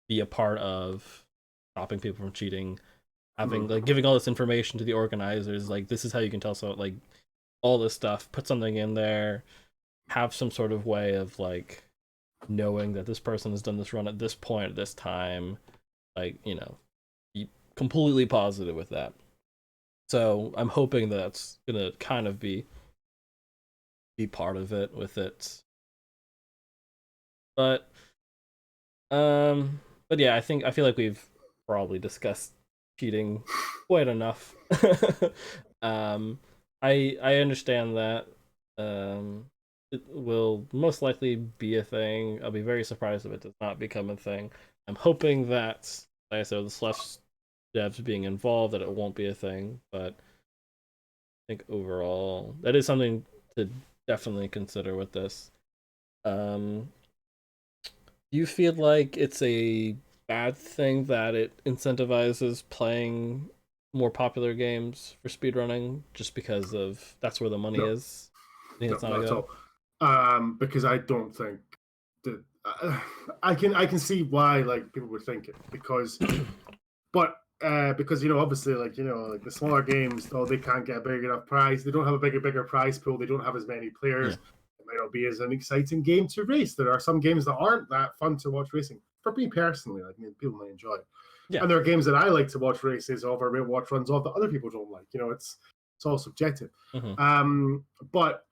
be a part of stopping people from cheating, having Mm-hmm. like giving all this information to the organizers, like this is how you can tell, so like all this stuff, put something in there, have some sort of way of like knowing that this person has done this run at this point at this time, like be completely positive with that. So I'm hoping that's gonna kind of be part of it with it. But um but yeah, I feel like we've probably discussed cheating quite enough. um I understand that it will most likely be a thing. I'll be very surprised if it does not become a thing. I'm hoping that, like I said, the Celeste devs being involved, that it won't be a thing, but think overall that is something to definitely consider with this. Um, do you feel like it's a bad thing that it incentivizes playing more popular games for speedrunning just because of that's where the money No, is? I think no, it's not a not at good. all. Because I don't think that I can see why like people would think it but because obviously like the smaller games, oh, they can't get a big enough prize. They don't have a bigger prize pool. They don't have as many Yeah. players. It might not be as an exciting game to race. There are some games that aren't that fun to watch racing. For me personally, like, I mean, people might enjoy it, Yeah. and there are games that I like to watch races of or watch runs of that other people don't like. It's all subjective. Mm-hmm. But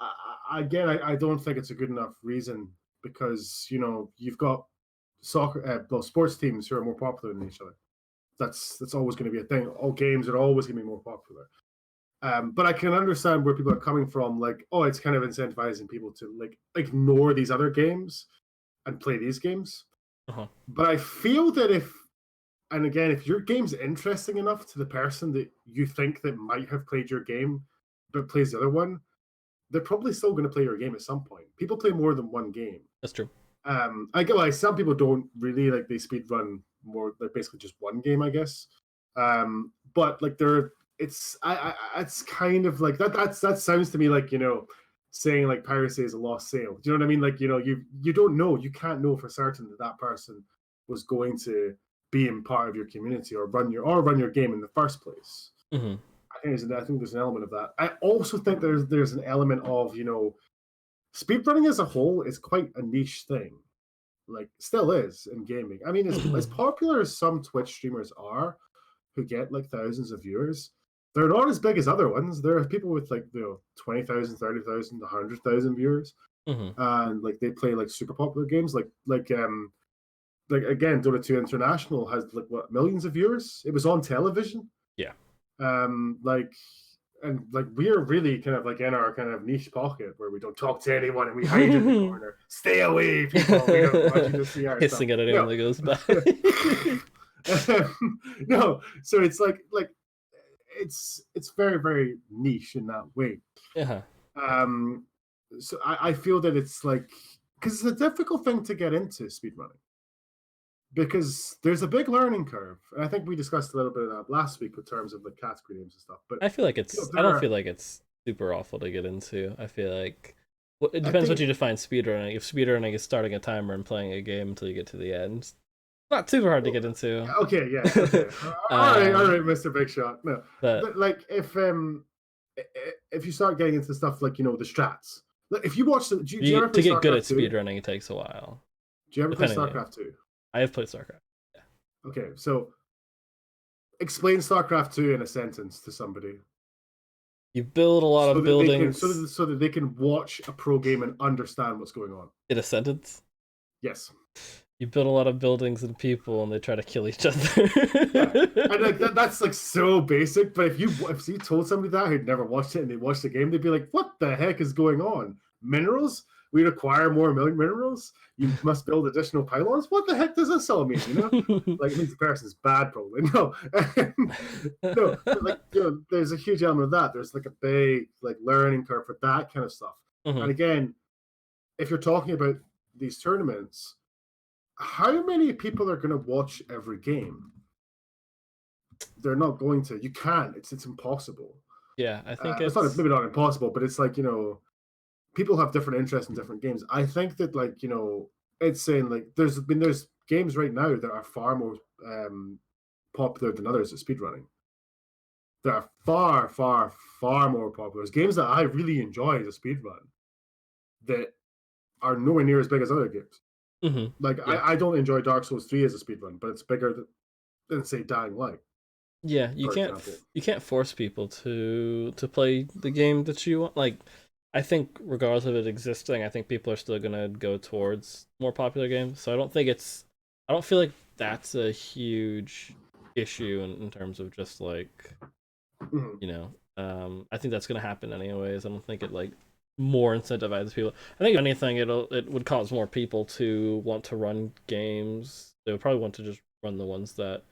again, I don't think it's a good enough reason because you've got soccer, well, sports teams who are more popular than each other. That's always going to be a thing. All games are always going to be more popular. But I can understand where people are coming from. Like, oh, it's kind of incentivizing people to like ignore these other games and play these games. Uh-huh. But I feel that and again, if your game's interesting enough to the person that you think that might have played your game but plays the other one, they're probably still going to play your game at some point. People play more than one game. That's true. I get like some people don't really like they speed run more like basically just one game, I guess. But like it's kind of like that sounds to me like saying like piracy is a lost sale. Do you know what I mean? Like you don't know, you can't know for certain that that person was going to be in part of your community or run your game in the first place. Mm-hmm. I think there's an element of that. I also think there's an element of speedrunning as a whole is quite a niche thing, like still is in gaming. I mean, as popular as some Twitch streamers are, who get like thousands of viewers, they're not as big as other ones. There are people with like 20,000, 30,000, 100,000 viewers, Mm-hmm. and like they play like super popular games, like again, Dota 2 International has like what millions of viewers. It was on television. Yeah. Like and like we're really kind of like in our kind of niche pocket where we don't talk to anyone and we hide in the corner. Stay away, people. We don't want you to see our stuff. Hissing at anyone that goes by. No, so it's like it's very very niche in that way. Yeah. So I feel that it's like because it's a difficult thing to get into speedrunning because there's a big learning curve. And I think we discussed a little bit of that last week in terms of the category names and stuff. But I feel like you know, it's. I don't feel like it's super awful to get into. I feel like it depends what you define speedrunning. If speedrunning is starting a timer and playing a game until you get to the end, not super hard to get into. Okay, yeah. Okay. All right, Mr. Big Shot. No, but like if you start getting into stuff like the strats, like if you watch the, do you ever play to get StarCraft good at 2? speedrunning, it takes a while. Do you ever play StarCraft 2? I have played StarCraft. Yeah. Okay, so explain StarCraft 2 in a sentence to somebody. You build a lot of buildings so that they can watch a pro game and understand what's going on. In a sentence? Yes. You build a lot of buildings and people, and they try to kill each other. Yeah. And like that's like so basic. But if you told somebody that who'd never watched it and they watched the game, they'd be like, "What the heck is going on? Minerals? We require more minerals. You must build additional pylons. What the heck does this all mean? Like it means the person's bad, probably. No, no. But like there's a huge element of that. There's like a big like learning curve for that kind of stuff. Mm-hmm. And again, if you're talking about these tournaments, how many people are going to watch every game? They're not going to. You can't. It's impossible. Yeah, I think it's maybe not impossible, but it's like people have different interests in different games. I think that like it's saying like there's games right now that are far more popular than others at speedrunning. There are far, far, far more popular. There's games that I really enjoy as a speedrun that are nowhere near as big as other games. Mm-hmm. Like yeah. I don't enjoy Dark Souls 3 as a speedrun, but it's bigger than say Dying Light. Yeah, you can't force people to play the game that you want. Like, I think regardless of it existing, I think people are still gonna go towards more popular games. So I don't feel like that's a huge issue in terms of just like I think that's gonna happen anyways. I don't think it like more incentivizes people. I think if anything, it would cause more people to want to run games. They would probably want to just run the ones that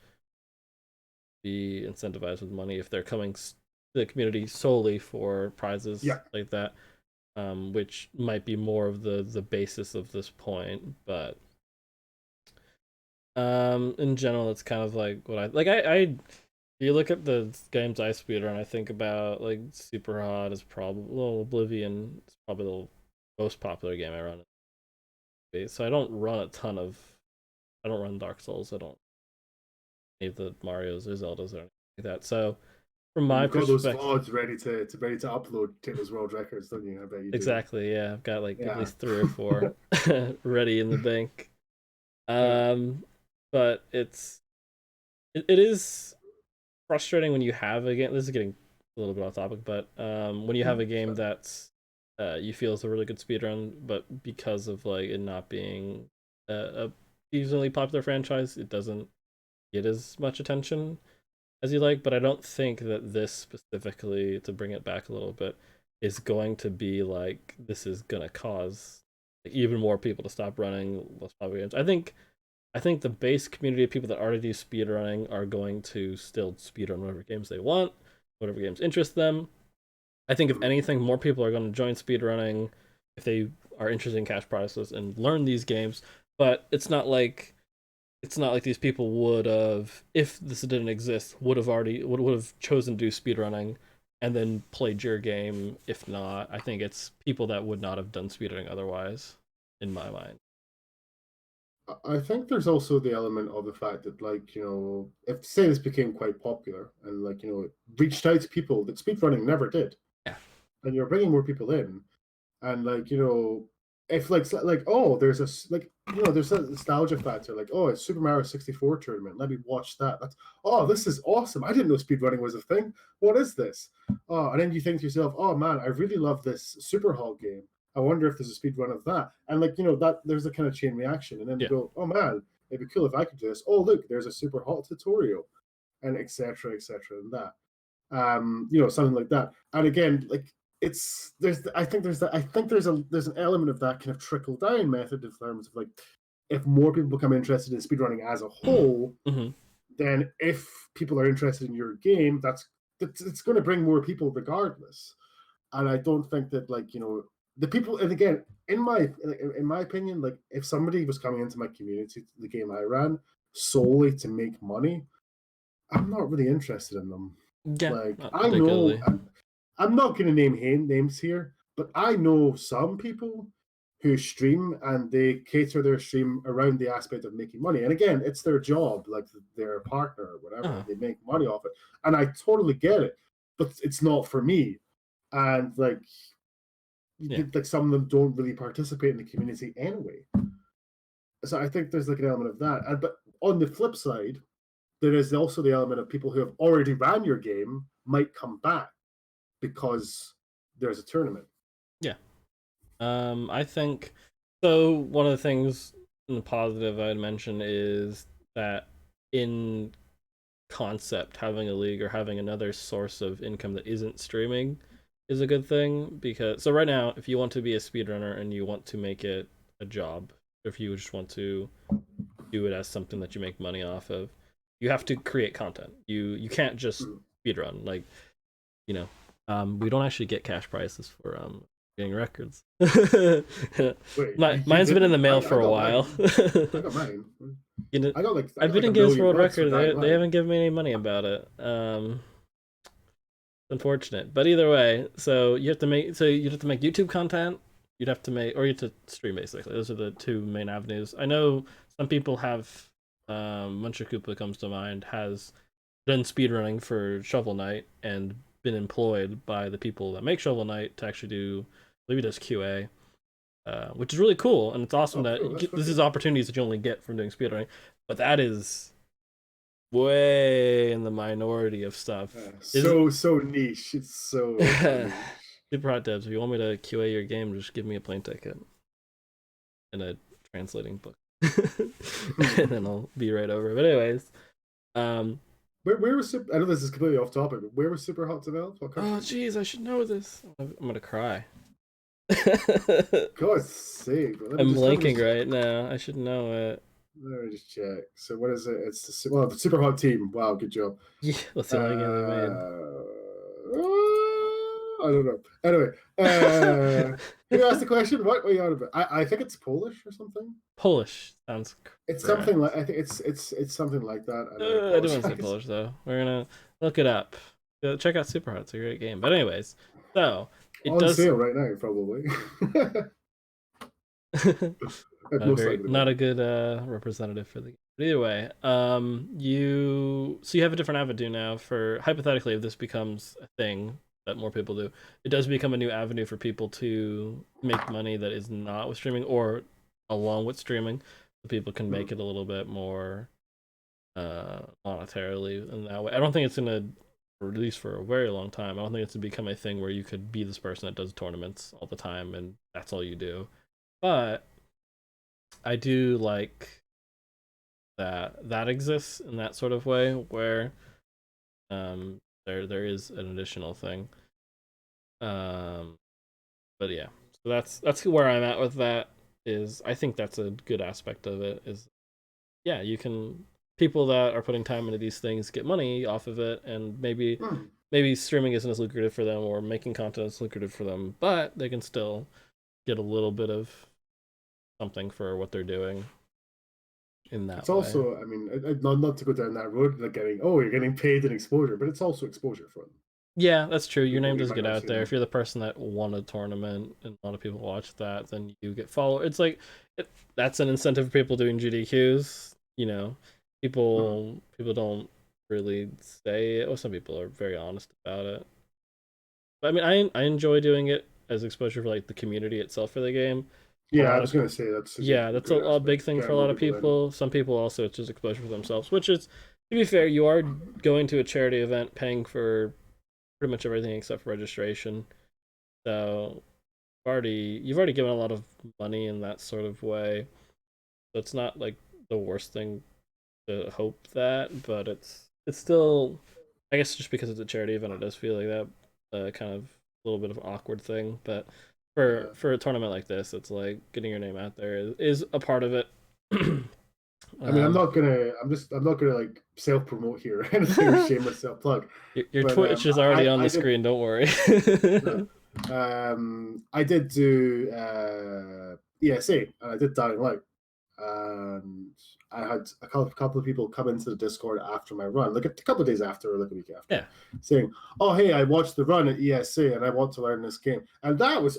be incentivized with money if they're coming to the community solely for prizes like that, which might be more of the basis of this point. But in general, it's kind of like what I you look at the games I speedrun, I think about like Super Hot is probably Oblivion is probably the most popular game I run. So I don't run Dark Souls. I don't any of the Marios or Zeldas or anything like that. So from my perspective, those VODs ready to upload to those world records, don't you? I bet you do. Exactly. Yeah, I've got like at least 3 or 4 ready in the bank. But it is frustrating when you have a game. This is getting a little bit off topic, but when you have a game that's you feel is a really good speedrun, but because of like it not being a easily popular franchise, it doesn't get as much attention as you like. But I don't think that this specifically, to bring it back a little bit, is going to be like this is gonna cause like, even more people to stop running less popular games. I think the base community of people that already do speedrunning are going to still speedrun whatever games they want, whatever games interest them. I think if anything, more people are going to join speedrunning if they are interested in cash prizes and learn these games. But it's not like these people would have, if this didn't exist, would have chosen to do speedrunning and then played your game. If not, I think it's people that would not have done speedrunning otherwise, in my mind. I think there's also the element of the fact that, like, if say this became quite popular and, like, it reached out to people that speedrunning never did. Yeah. And you're bringing more people in. And, like, if, there's a nostalgia factor. Like, oh, it's Super Mario 64 tournament. Let me watch that. This is awesome. I didn't know speedrunning was a thing. What is this? Oh, and then you think to yourself, oh, man, I really love this Super Hog game. I wonder if there's a speed run of that. And that there's a kind of chain reaction. And then you go, oh man, it'd be cool if I could do this. Oh look, there's a super hot tutorial, and etc. and that. something like that. And again, like I think there's an element of that kind of trickle down method in terms of like if more people become interested in speedrunning as a whole, Mm-hmm. then if people are interested in your game, that's it's going to bring more people regardless. And I don't think that the people, and again, in my opinion, like if somebody was coming into my community, the game I ran solely to make money, I'm not really interested in them. Yeah, Like not I know particularly. I'm not going to name names here, but I know some people who stream and they cater their stream around the aspect of making money. And again, it's their job, like their partner or whatever, Uh-huh. and they make money off it. And I totally get it, but it's not for me. And Yeah. some of them don't really participate in the community anyway. So I think there's like an element of that. But on the flip side, there is also the element of people who have already ran your game might come back because there's a tournament. Yeah. I think so. One of the things in the positive I'd mention is that in concept, having a league or having another source of income that isn't streaming is a good thing. Because so right now, if you want to be a speedrunner and you want to make it a job, if you just want to do it as something that you make money off of, you have to create content. You can't just speedrun. Like, you know, we don't actually get cash prizes for getting records. Wait, you Mine's been in didn't? the mail I for a got while. mine. I got mine. You know, I I've got been like in a Guinness million World bucks for Record. dying They live. haven't given me any money about it. Unfortunate, but either way, you have to make YouTube content. You'd have to make, or you have to stream basically. Those are the two main avenues. I know some people have. Muncher Koopa comes to mind, has done speedrunning for Shovel Knight and been employed by the people that make Shovel Knight to actually do, I believe he does QA, which is really cool. And it's awesome Oh, that cool. That's this wicked. is opportunities that you only get from doing speedrunning. But that is way in the minority of stuff. Is So niche. It's so niche. Super hot devs. If you want me to QA your game, just give me a plane ticket and a translating book, and then I'll be right over. But anyways, um, Where was I know this is completely off topic, but where was Super Hot developed? What oh country? jeez, I should know this. I'm gonna cry. God's sake! I'm Let me blanking just right now. I should know it. let me just check. So what is it? It's the Super Hot team. Wow, good job. Yeah, that's the only game they made. I don't know. Anyway, who asked the question? What were you on about? I think it's Polish or something. Polish sounds It's correct. something like I think it's something like that. And I I do want to say apologize. Polish though. We're gonna look it up. Check out Superhot. It's a great game. But anyways, so it On does. sale right now, probably. Most likely, Not a good representative for the game. But either way, you have a different avenue now for, hypothetically, if this becomes a thing that more people do, it does become a new avenue for people to make money that is not with streaming or along with streaming, so people can make it a little bit more monetarily in that way. I don't think it's gonna, or at least for a very long time, I don't think it's gonna become a thing where you could be this person that does tournaments all the time and that's all you do. But I do like that exists in that sort of way where there is an additional thing. Um but yeah. So that's where I'm at with that. Is I think that's a good aspect of it is, yeah, you can, people that are putting time into these things get money off of it, and maybe streaming isn't as lucrative for them or making content is lucrative for them, but they can still get a little bit of something for what they're doing in it's that way. also, I mean, not to go down that road, like you're getting paid in exposure, but it's also exposure for them. Yeah, that's true. Your People name who does might get not out see there. them. If you're the person that won a tournament and a lot of people watch that, then you get followed. It's like that's an incentive for people doing GDQs. People don't really say it. Well, some people are very honest about it. But I mean, I enjoy doing it as exposure for like the community itself for the game. A Yeah, I lot was of going to say that's a Yeah, that's good a aspect. big thing for Getting a more lot of people in. people. Some people also it's just exposure for themselves, which is, to be fair, you are going to a charity event, paying for pretty much everything except for registration. So you've already given a lot of money in that sort of way. So it's not like the worst thing to hope that, but it's still I guess just because it's a charity event, it does feel like that kind of a little bit of an awkward thing. But Yeah. for a tournament like this, it's like getting your name out there is a part of it. I mean, um, I'm not gonna like self promote here or anything or shameless self plug, your but Twitch is already on I the did screen. Don't worry. I did do ESA and I did Dying Light, and I had a couple of people come into the Discord after my run, like a couple of days after or like a week after, Yeah. saying, "Oh, hey, I watched the run at ESA and I want to learn this game," and that was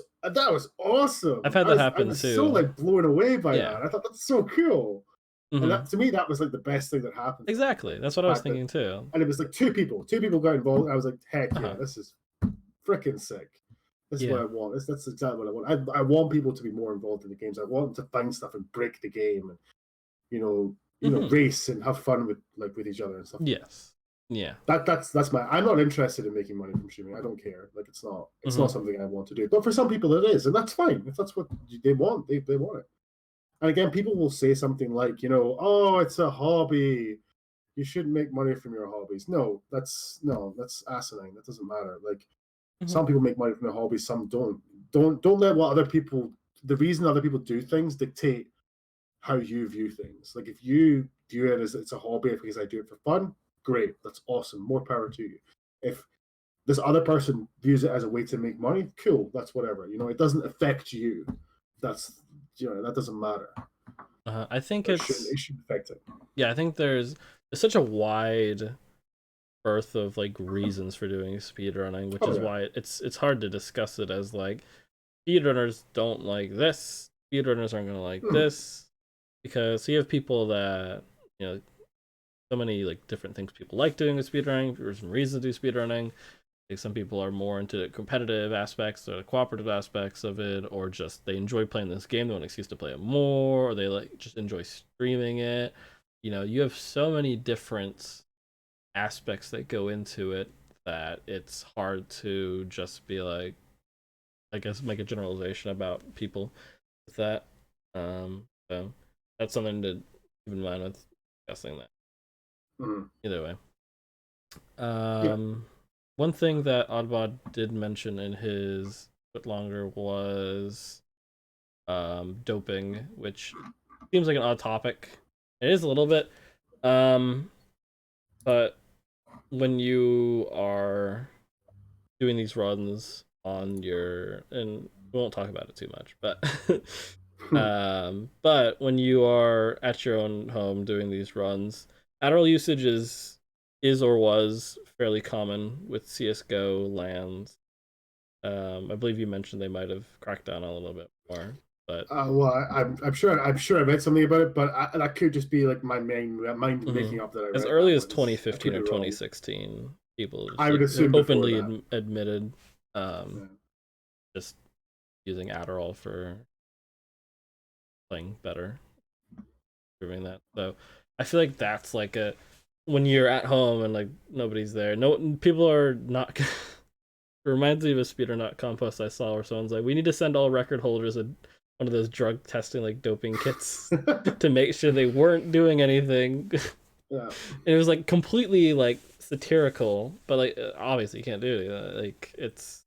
awesome. I've had that I happen was so too. like blown away by Yeah. that. I thought that's so cool. And Hmm. that to me, that was like the best thing that happened to that Exactly. thing. That's The what I was fact that, thinking too. and it was like two people got involved. And I was like, heck yeah, Uh-huh. this is freaking sick. This is what Yeah. I want. That's exactly what I want. I want people to be more involved in the games. I want them to find stuff and break the game, and Hmm. race and have fun with each other and stuff like that. Yes. Yeah. That's my. I'm not interested in making money from streaming. I don't care. Like it's Hmm. not something I want to do. But for some people, it is, and that's fine. If that's what they want, they want it. And again, people will say something like, oh, it's a hobby. You shouldn't make money from your hobbies. That's asinine. That doesn't matter. Like Hmm. some people make money from their hobbies, some don't. Don't let what other people the reason other people do things dictate how you view things. Like if you view it as it's a hobby because I do it for fun, great. That's awesome. More power to you. If this other person views it as a way to make money, cool. That's whatever. It doesn't affect you. That's that doesn't matter. I think Or it's it shouldn't affect it. yeah. I think there's such a wide berth of like reasons for doing speedrunning, which Oh is yeah. why it's hard to discuss it as like speedrunners don't like this, speedrunners aren't gonna like this, because you have people that so many like different things people like doing with speedrunning. There's some reasons to do speedrunning. Like some people are more into the competitive aspects or the cooperative aspects of it, or just they enjoy playing this game, they want an excuse to play it more, or they like just enjoy streaming it. You have so many different aspects that go into it that it's hard to just be like, I guess, make a generalization about people with that. So that's something to keep in mind with discussing that. Mm-hmm. Either way. Yeah. One thing that Oddbod did mention in his bit longer was doping, which seems like an odd topic. It is a little bit. But when you are doing these runs on your, and we won't talk about it too much, but when you are at your own home doing these runs, Adderall usage is or was fairly common with CS:GO lands. I believe you mentioned they might have cracked down a little bit more, but Well, I'm sure I read something about it, but that could just be like my mind making up that I as read early that as one. I 2015 could or be wrong. 2016, people just I like would assume before openly that. admitted Yeah. just using Adderall for playing better, proving that. So I feel like that's like a when you're at home and like nobody's there, no people are not. It reminds me of a speeder not compost I saw where someone's like, we need to send all record holders one of those drug testing like doping kits to make sure they weren't doing anything. Yeah. And it was like completely like satirical, but like obviously you can't do it. Like it's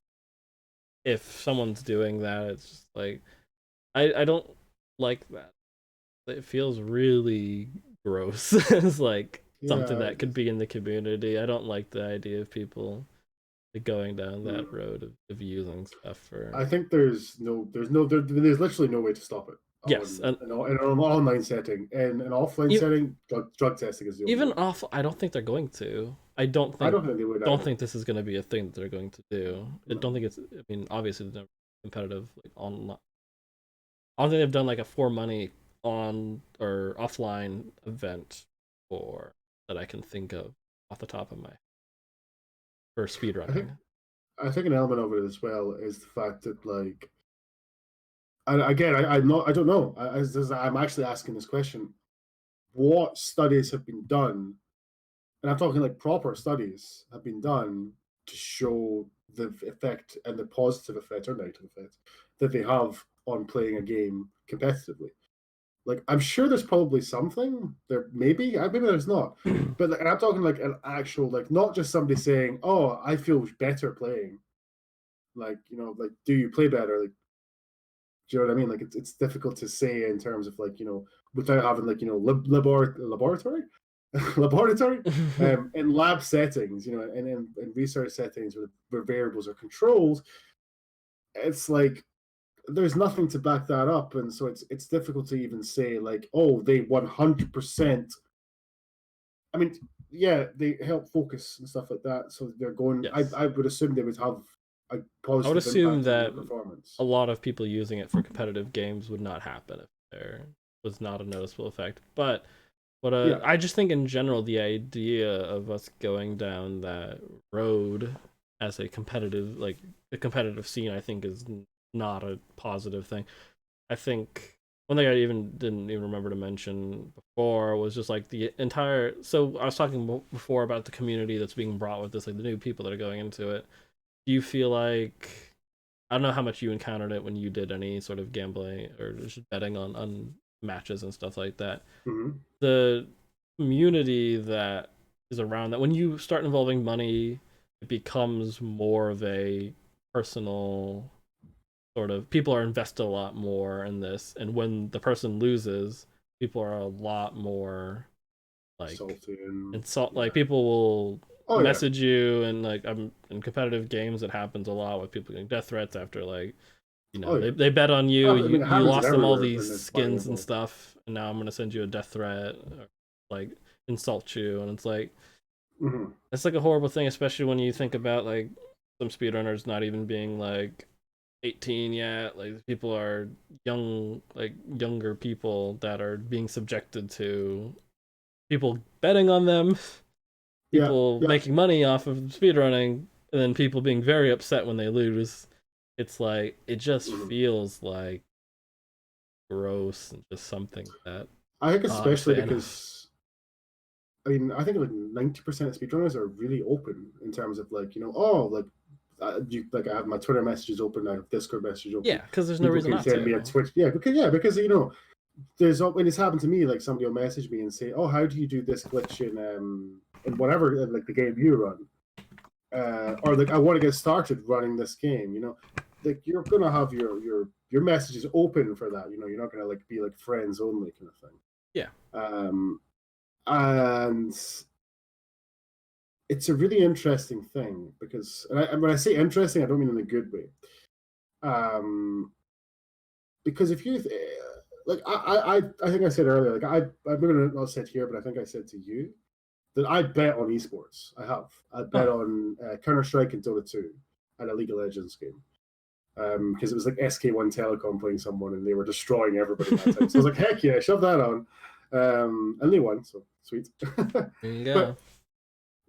if someone's doing that, it's just like I don't like that. It feels really gross. It's like something Yeah. that could be in the community. I don't like the idea of people like, going down that road of using stuff for. I think there's literally no way to stop it Yes, and in an online setting. In an offline setting, drug testing is the only even way. off. I don't think they're going to. I I don't think they would don't either. think this is going to be a thing that they're going to do. I No. don't think it's. I mean, obviously, they're competitive like online. I don't think they've done like a for money on or offline event for that I can think of off the top of my for I think speedrunning. I think an element of it as well is the fact that like, and again, I'm not, I don't know. I'm actually asking this question: what studies have been done, and I'm talking like proper studies have been done to show the effect and the positive effect or negative effect that they have on playing a game competitively. Like, I'm sure there's probably something there, maybe there's not, but like, and I'm talking like an actual, like, not just somebody saying, "Oh, I feel better playing." Like, like, do you play better? Like, do you know what I mean? Like, it's difficult to say in terms of like, without having like, laboratory, laboratory, in lab settings, and in research settings where variables are controlled. It's like there's nothing to back that up, and so it's difficult to even say like, oh, they 100%. I mean, yeah, they help focus and stuff like that, so they're going. Yes. I would assume they would have a I would positive assume impact on that your performance. a lot of people using it for competitive games would not happen if there was not a noticeable effect. But Yeah. I just think in general the idea of us going down that road as a competitive, like the competitive scene, I think is not a positive thing. I think one thing I didn't even remember to mention before was just like the entire. So I was talking before about the community that's being brought with this, like the new people that are going into it. Do you feel like, I don't know how much you encountered it when you did any sort of gambling or just betting on matches and stuff like that. Mm-hmm. The community that is around that, when you start involving money, it becomes more of a personal sort of, people are invested a lot more in this, and when the person loses, people are a lot more like Salty and insult, yeah. like people will Oh yeah. message you, and like I'm in competitive games, it happens a lot with people getting death threats after like, Oh yeah. they bet on you, I mean, it you happens lost them all everywhere when these there's money skins and involved. stuff, and now I'm gonna send you a death threat, or like insult you, and it's like, Mm-hmm. it's like a horrible thing, especially when you think about like some speedrunners not even being like 18 yet. Like people are young, like younger people that are being subjected to people betting on them, Yeah. people Yeah. making money off of speedrunning, and then people being very upset when they lose. It's like, it just Mm-hmm. feels like gross and just something that I think not a especially fan of. because I mean, I think like 90% of speedrunners are really open in terms of like, oh, like, like I have my Twitter messages open, I have Discord messages open. Yeah, because there's no People reason can not send me a to. Twitch, yeah, because there's when it's happened to me, like somebody will message me and say, oh, how do you do this glitch in whatever, like the game you run, or like I want to get started running this game, like you're gonna have your messages open for that, you're not gonna like be like friends only kind of thing. Yeah. And it's a really interesting thing because, and when I say interesting, I don't mean in a good way. Um, because if you like, I think I said earlier, like I maybe not said here, but I think I said to you that I bet on esports. I bet Oh. on Counter Strike and Dota 2 and a League of Legends game. Because it was like SK1 Telecom playing someone and they were destroying everybody that time. So I was like, heck yeah, shove that on. And they won, so sweet. There you But go.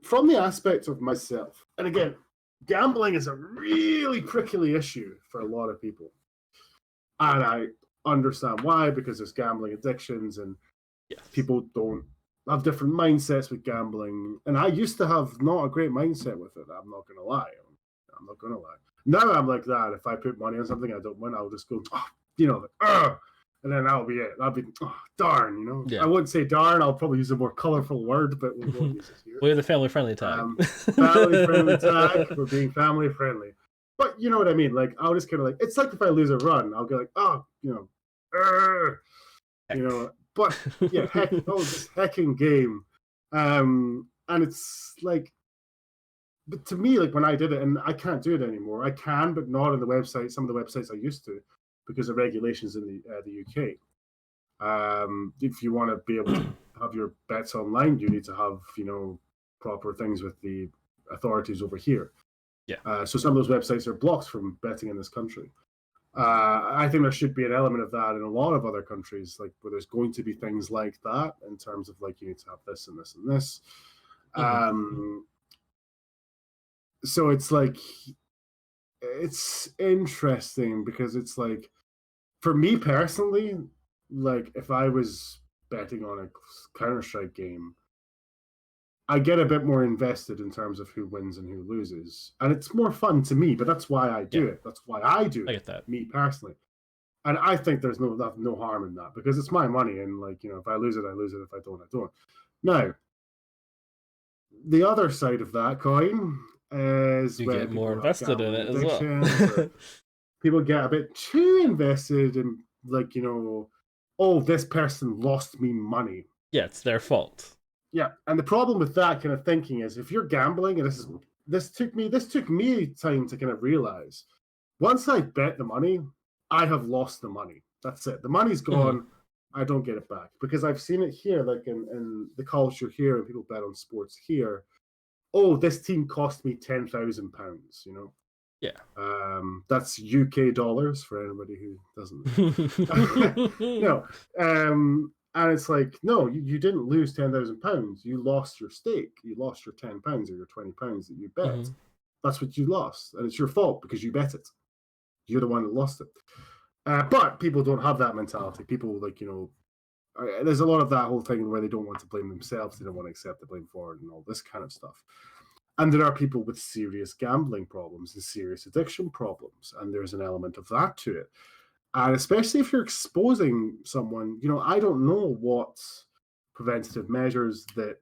from the aspect of myself, and again, gambling is a really prickly issue for a lot of people. And I understand why, because there's gambling addictions and Yes. people don't have different mindsets with gambling. And I used to have not a great mindset with it. I'm not going to lie. I'm not going to lie. Now I'm like that. If I put money on something I don't win, I'll just go, and then that'll be it. That'll be, darn, Yeah. I wouldn't say darn. I'll probably use a more colorful word, but we won't use it here. We're the family friendly tag. Family friendly tag. We're being family friendly. But you know what I mean? Like, I'll just kind of like, it's like if I lose a run, I'll go like, but yeah, this hecking game. And it's like, but to me, like when I did it, and I can't do it anymore. I can, but not on the website. Some of the websites I used to, because of regulations in the UK. If you want to be able to have your bets online, you need to have proper things with the authorities over here. Yeah. So some of those websites are blocked from betting in this country. I think there should be an element of that in a lot of other countries, like where there's going to be things like that in terms of like you need to have this and this and this. So it's like, it's interesting because it's like, for me personally, like if I was betting on a Counter-Strike game, I get a bit more invested in terms of who wins and who loses. And it's more fun to me, but that's why I do Yeah. it. That's why I do it. I get that. Me personally. And I think there's no harm in that because it's my money, and like, you know, if I lose it, I lose it. If I don't, I don't. Now, the other side of that coin is You when get more people have invested in gambling it as well. addictions, or people get a bit too invested in, like, you know, oh, this person lost me money. Yeah, it's their fault. Yeah, and the problem with that kind of thinking is if you're gambling, and this took me time to kind of realize. Once I bet the money, I have lost the money. That's it. The money's gone. Mm-hmm. I don't get it back because I've seen it here, like in the culture here, and people bet on sports here. Oh, this team cost me £10,000. You know, Yeah. that's UK dollars for anybody who doesn't. No, and it's like, no, you didn't lose £10,000. You lost your stake. You lost your £10 or your £20 that you bet. Mm-hmm. That's what you lost, and it's your fault because you bet it. You're the one that lost it. But people don't have that mentality. People, like, you know, there's a lot of that whole thing where they don't want to blame themselves. They don't want to accept the blame for it and all this kind of stuff. And there are people with serious gambling problems and serious addiction problems. And there's an element of that to it. And especially if you're exposing someone, you know, I don't know what preventative measures that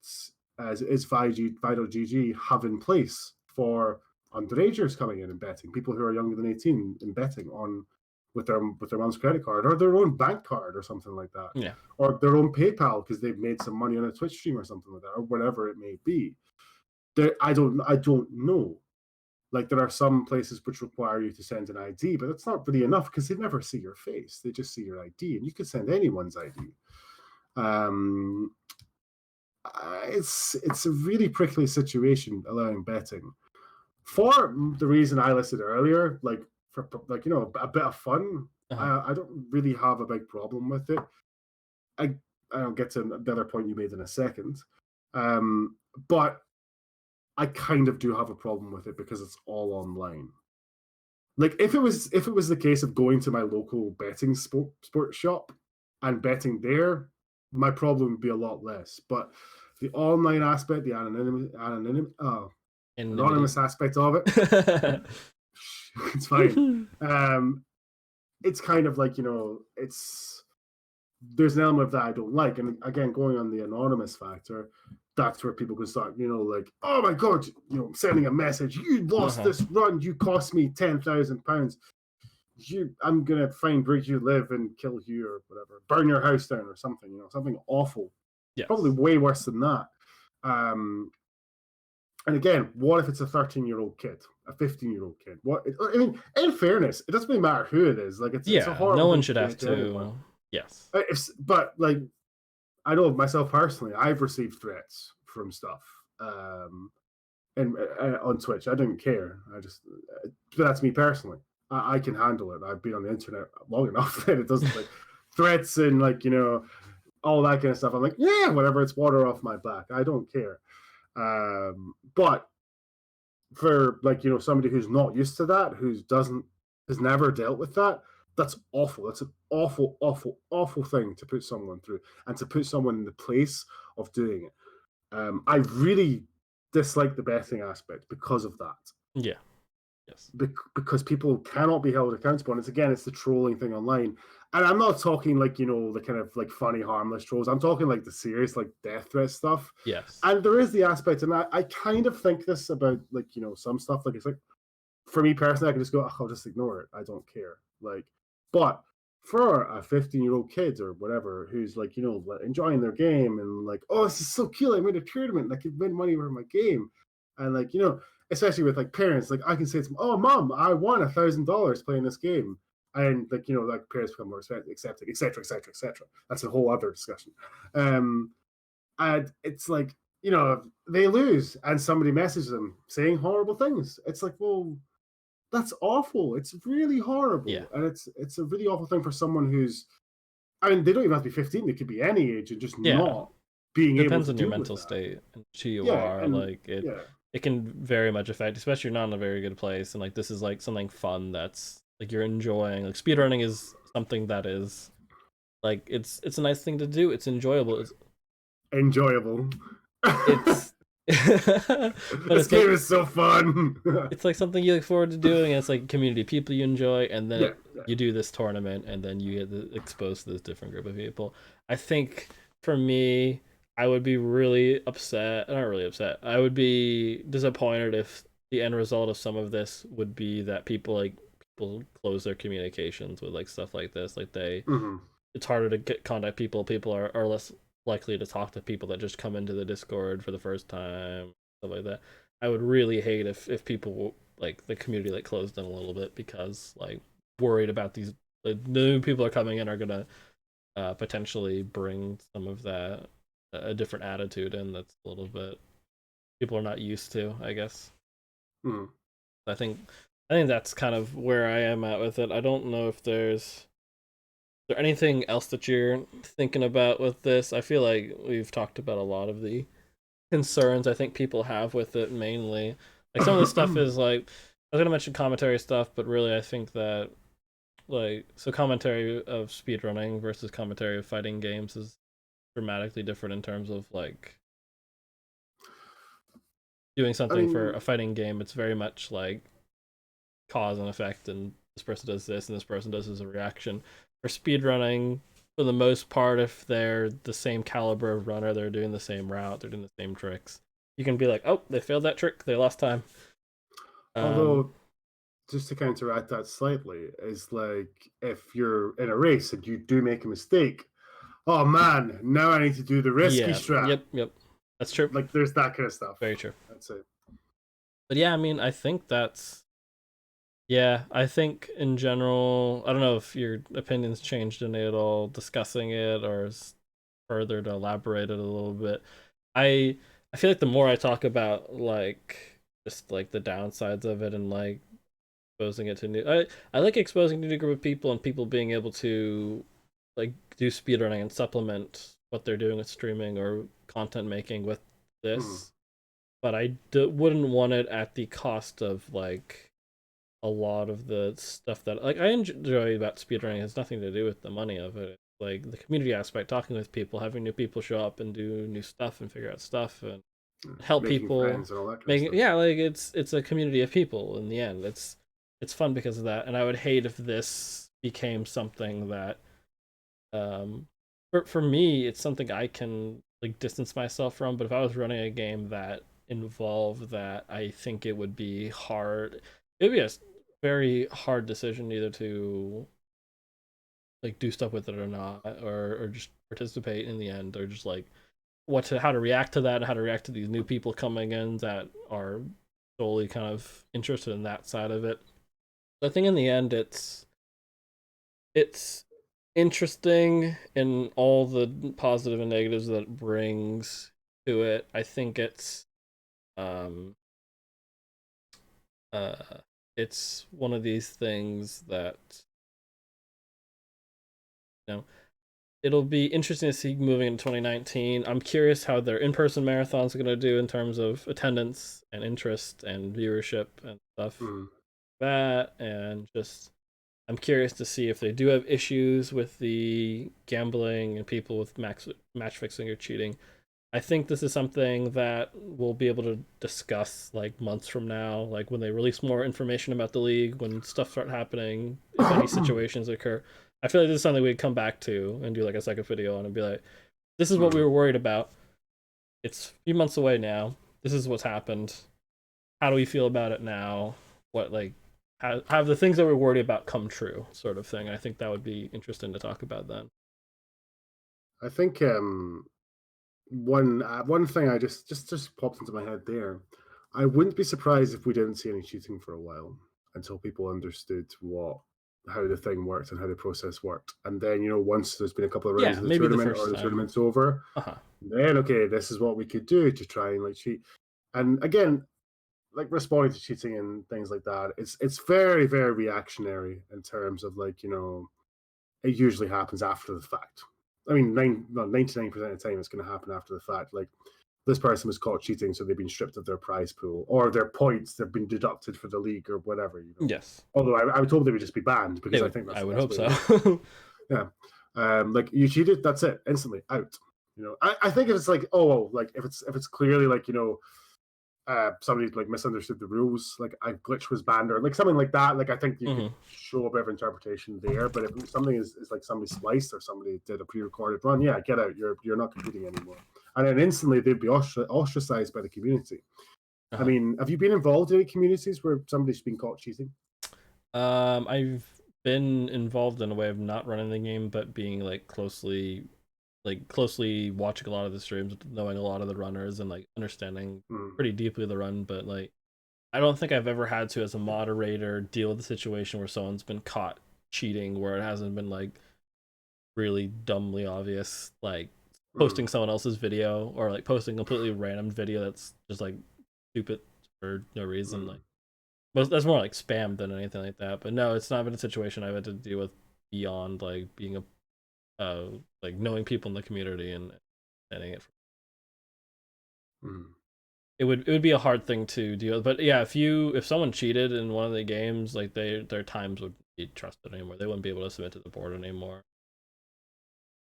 is Vital GG have in place for underagers coming in and betting, people who are younger than 18 and betting on with their mom's credit card or their own bank card or something like that. Yeah. Or their own PayPal because they've made some money on a Twitch stream or something like that, or whatever it may be. I don't know. Like, there are some places which require you to send an ID, but that's not really enough because they never see your face. They just see your ID, and you could send anyone's ID. It's a really prickly situation allowing betting for the reason I listed earlier. Like, for, like, you know, a bit of fun. I don't really have a big problem with it. I'll get to the other point you made in a second, but I kind of do have a problem with it because it's all online. Like, if it was the case of going to my local betting sports shop and betting there, my problem would be a lot less. But the online aspect, the anonymous aspect of it, it's fine. It's kind of like, you know, there's an element of that I don't like. And again, going on the anonymous factor, that's where people can start, you know, like, oh my God, you know, sending a message, you lost this run, you cost me £10,000. I'm gonna find where you live and kill you or whatever, burn your house down or something, you know, something awful. Yes. Probably way worse than that. And again, what if it's a 13-year-old kid, a 15-year-old kid? I mean, in fairness, it doesn't really matter who it is. Like, it's a horrible. No one should have to. Yes. But like, I know myself personally, I've received threats from stuff, and on Twitch. I didn't care. But that's me personally. I can handle it. I've been on the internet long enough that it doesn't, like, threats and, like, you know, all that kind of stuff. I'm like, yeah, whatever. It's water off my back. I don't care. But for, like, you know, somebody who's not used to that, has never dealt with that, that's awful. That's an awful, awful, awful thing to put someone through, and to put someone in the place of doing it. I really dislike the betting aspect because of that. Yeah. Yes. Because people cannot be held accountable. And it's the trolling thing online. And I'm not talking, like, you know, the kind of, like, funny, harmless trolls. I'm talking, like, the serious, like, death threat stuff. Yes. And there is the aspect, and I kind of think this about, like, you know, some stuff. Like, it's like, for me personally, I can just go, I'll just ignore it. I don't care. Like, but for a 15-year-old kid or whatever who's, like, you know, enjoying their game and, like, oh, this is so cool, I made a tournament, I could win money for my game. And, like, you know, especially with, like, parents, like, I can say to them, oh, Mom, I won $1,000 playing this game. And, like, you know, like, parents become more accepting, etc., etc., etc. That's a whole other discussion. And it's like, you know, they lose and somebody messages them saying horrible things. It's like, well, that's awful. It's really horrible. Yeah. And it's a really awful thing for someone who's, I mean, they don't even have to be 15. They could be any age and just not being able to depends on your deal mental with that. state and who you are. And, like, it can very much affect, especially if you're not in a very good place. And, like, this is, like, something fun that's, like, you're enjoying. Like, speedrunning is something that is, like, it's a nice thing to do. It's enjoyable. Enjoyable. It's But This game is so fun. it's like something you look forward to doing. And it's like community people you enjoy, and then Yeah. you do this tournament, and then you get exposed to this different group of people. I think for me, I would be really upset. Not really upset. I would be disappointed if the end result of some of this would be that people close their communications with like stuff like this. Like Mhm. it's harder to get contact people. People are less likely to talk to people that just come into the Discord for the first time, stuff like that. I would really hate if people like the community like closed in a little bit because like worried about these the new people are coming in are gonna potentially bring some of that a different attitude in that's a little bit people are not used to, I guess. Mhm. I think I think that's kind of where I am at with it. I don't know if there's there anything else that you're thinking about with this? I feel like we've talked about a lot of the concerns I think people have with it mainly. Like some of the stuff is like I was gonna mention commentary stuff, but really I think that like so commentary of speedrunning versus commentary of fighting games is dramatically different in terms of like doing I something for mean, a fighting game. It's very much like cause and effect, and this person does this and this person does as a reaction. For speedrunning, for the most part, if they're the same caliber of runner, they're doing the same route, they're doing the same tricks. You can be like, oh, they failed that trick, they lost time. Um, although just to counteract that slightly, is like if you're in a race and you do make a mistake, oh man, now I need to do the risky yeah, strat. yep, that's true. Like there's that kind of stuff. Very true. That's it. But yeah, I mean, I think that's yeah. I think in general, I don't know if your opinions changed any at all discussing it or further to elaborate it a little bit. I I feel like the more I talk about like just like the downsides of it and like exposing it to new I like exposing to new group of people and people being able to like do speedrunning and supplement what they're doing with streaming or content making with Mhm. this. But wouldn't want it at the cost of like a lot of the stuff that like I enjoy about speedrunning has nothing to do with the money of it. Like the community aspect, talking with people, having new people show up and do new stuff and figure out stuff and help Making people friends and all that kind of make it stuff. yeah, like it's a community of people in the end. It's fun because of that. And I would hate if this became something that for me it's something I can like distance myself from, but if I was running a game that involved that, I think it would be hard. It would be a very hard decision either to like do stuff with it or not, or just participate in the end, or just like how to react to that and how to react to these new people coming in that are solely kind of interested in that side of it. I think in the end it's interesting in all the positive and negatives that it brings to it. I think um uh it's one of these things that you know it'll be interesting to see moving into 2019. I'm curious how their in-person marathons are going to do in terms of attendance and interest and viewership and stuff Mhm. that and just I'm curious to see if they do have issues with the gambling and people with match fixing or cheating. I think this is something that we'll be able to discuss like months from now, like when they release more information about the league, when stuff start happening, if any situations occur. I feel like this is something we'd come back to and do like a second video on and be like, this is what we Mhm. were worried about. It's a few months away now. This is what's happened. How do we feel about it now? What like have the things that we're worried about come true, sort of thing. I think that would be interesting to talk about then. I think one thing I just popped into my head there. I wouldn't be surprised if we didn't see any cheating for a while until people understood what how the thing worked and how the process worked. And then, once there's been a couple of rounds Yeah, of the maybe the tournament or first the time. tournament's over, Uh-huh. then okay, this is what we could do to try and like cheat. And again, like responding to cheating and things like that, it's very, very reactionary in terms of like, it usually happens after the fact. I mean, 99% of the time it's going to happen after the fact. Like this person was caught cheating, so they've been stripped of their prize pool or their points. They've been deducted for the league or whatever. Yes. Although I was told they would just be banned because I think that's I the would best hope way to do it. so. Yeah. Like you cheated, that's it, instantly out. I think if it's like, oh, like if it's clearly like, somebody like misunderstood the rules, like a glitch was banned or like something like that, like I think you could show a bit of interpretation there. But if something is like somebody spliced or somebody did a pre-recorded run, yeah, get out. You're not competing anymore. And then instantly they'd be ostracized by the community. I mean, have you been involved in any communities where somebody's been caught cheating? I've been involved in a way of not running the game, but being closely watching a lot of the streams, knowing a lot of the runners, and like understanding pretty deeply the run. But like, I don't think I've ever had to, as a moderator, deal with a situation where someone's been caught cheating, where it hasn't been like really dumbly obvious, like posting someone else's video or like posting completely random video that's just like stupid for no reason. Like, well, that's more like spam than anything like that. But no, it's not been a situation I've had to deal with beyond like being like knowing people in the community and setting it. It would be a hard thing to deal with. But yeah, if someone cheated in one of the games, like their times would be trusted anymore. They wouldn't be able to submit to the board anymore.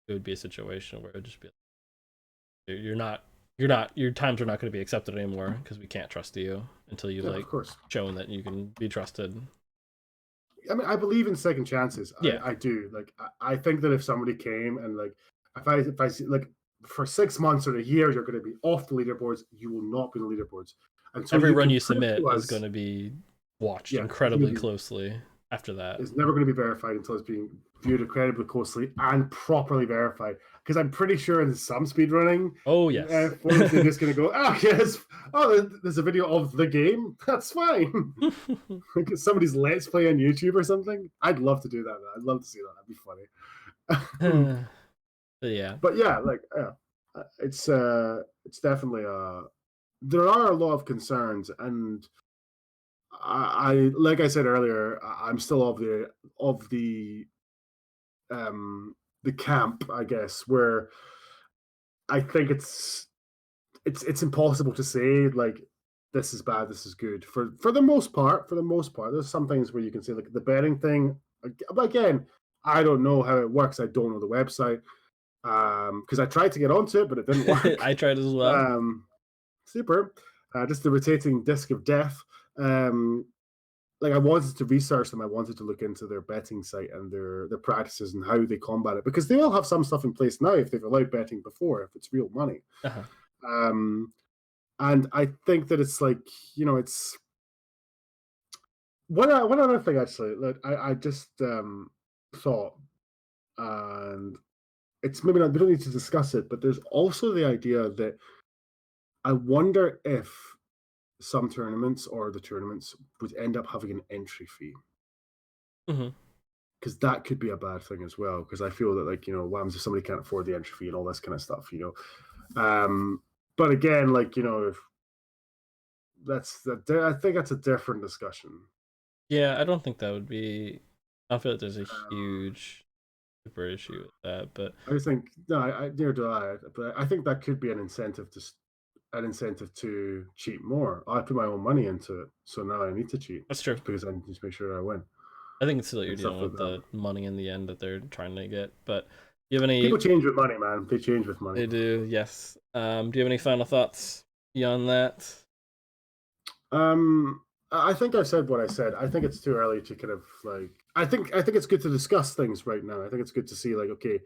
It would be a situation where it would just be like, your times are not going to be accepted anymore because we can't trust you until you've like shown that you can be trusted. I mean, I believe in second chances. Yeah, I do. Like, I think that if somebody came and like, if I see like for 6 months or a year, you're going to be off the leaderboards. You will not be in the leaderboards. And so every run you submit is going to be watched incredibly closely. After that, it's never going to be verified until it's being viewed incredibly closely and properly verified. Because I'm pretty sure in some speedrunning, forums, they're just going to go, yes, there's a video of the game. That's fine. Somebody's let's play on YouTube or something. I'd love to do that. I'd love to see that. That'd be funny. Yeah. But yeah, like it's definitely there are a lot of concerns, and I like I said earlier, I'm still of the camp, I guess, where I think it's impossible to say like this is bad, this is good for the most part. For the most part, there's some things where you can say like the betting thing. But again, I don't know how it works. I don't know the website because I tried to get onto it, but it didn't work. I tried as well. Super. Just the rotating disc of death. Like I wanted to research them. I wanted to look into their betting site and their practices and how they combat it, because they all have some stuff in place now if they've allowed betting before, if it's real money. And I think that it's like, it's one other thing actually that I just thought, and it's maybe not, we don't need to discuss it, but there's also the idea that I wonder if some tournaments or the tournaments would end up having an entry fee. Because that could be a bad thing as well. Because I feel that, like, what happens if somebody can't afford the entry fee and all this kind of stuff, But again, like, if I think that's a different discussion. Yeah, I don't think that would be. I feel like there's a huge super issue with that, but I just think neither do I. But I think that could be an incentive to cheat more. I put my own money into it, so now I need to cheat. That's true, because I need to make sure I win. I think it's still you're dealing with the money in the end that they're trying to get. But do you have any? People change with money, man. They change with money. They do, yes. Do you have any final thoughts beyond that? I think I've said what I said. I think it's too early to kind of like. I think it's good to discuss things right now. I think it's good to see like, okay,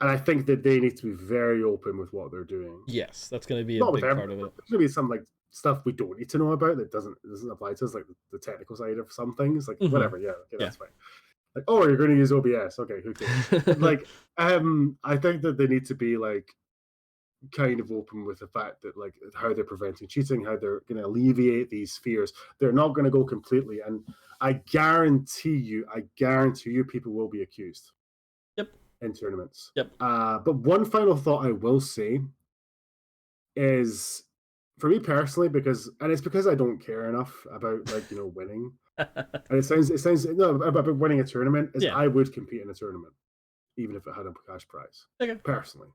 and I think that they need to be very open with what they're doing. Yes, that's going to be a big part of it. There's going to be some like stuff we don't need to know about that doesn't apply to us, like the technical side of some things, like whatever. Yeah, okay, that's fine. Like, oh, you're going to use OBS? Okay, who cares? Like, I think that they need to be like kind of open with the fact that like how they're preventing cheating, how they're going to alleviate these fears. They're not going to go completely, and I guarantee you, people will be accused. Yep. In tournaments. Yep. But one final thought I will say is, for me personally, because I don't care enough about like winning. And it sounds no about winning a tournament is I would compete in a tournament, even if it had a cash prize. Okay. Personally,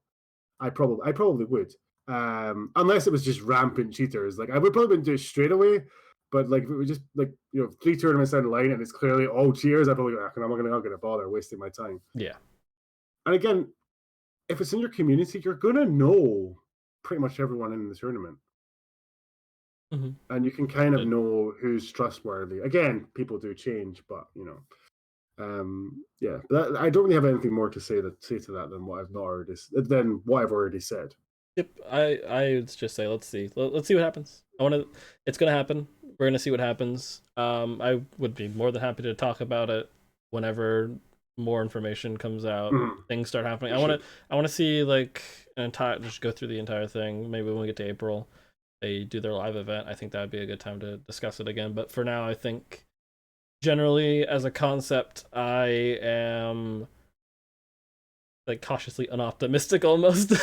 I probably would, unless it was just rampant cheaters. Like I would probably do it straight away. But like if it was just like 3 tournaments down the line and it's clearly all cheers, I'd probably go, I'm not going to bother wasting my time. Yeah. And again, if it's in your community, you're gonna know pretty much everyone in the tournament. Mm-hmm. And you can kind of know who's trustworthy. Again, people do change, but yeah. I don't really have anything more to say to that than what I've already said. Yep, I would just say let's see what happens. It's gonna happen. We're gonna see what happens. I would be more than happy to talk about it whenever more information comes out. Things start happening. I want to see like just go through the entire thing. Maybe when we get to April, they do their live event. I think that would be a good time to discuss it again. But for now, I think generally as a concept, I am like cautiously unoptimistic almost,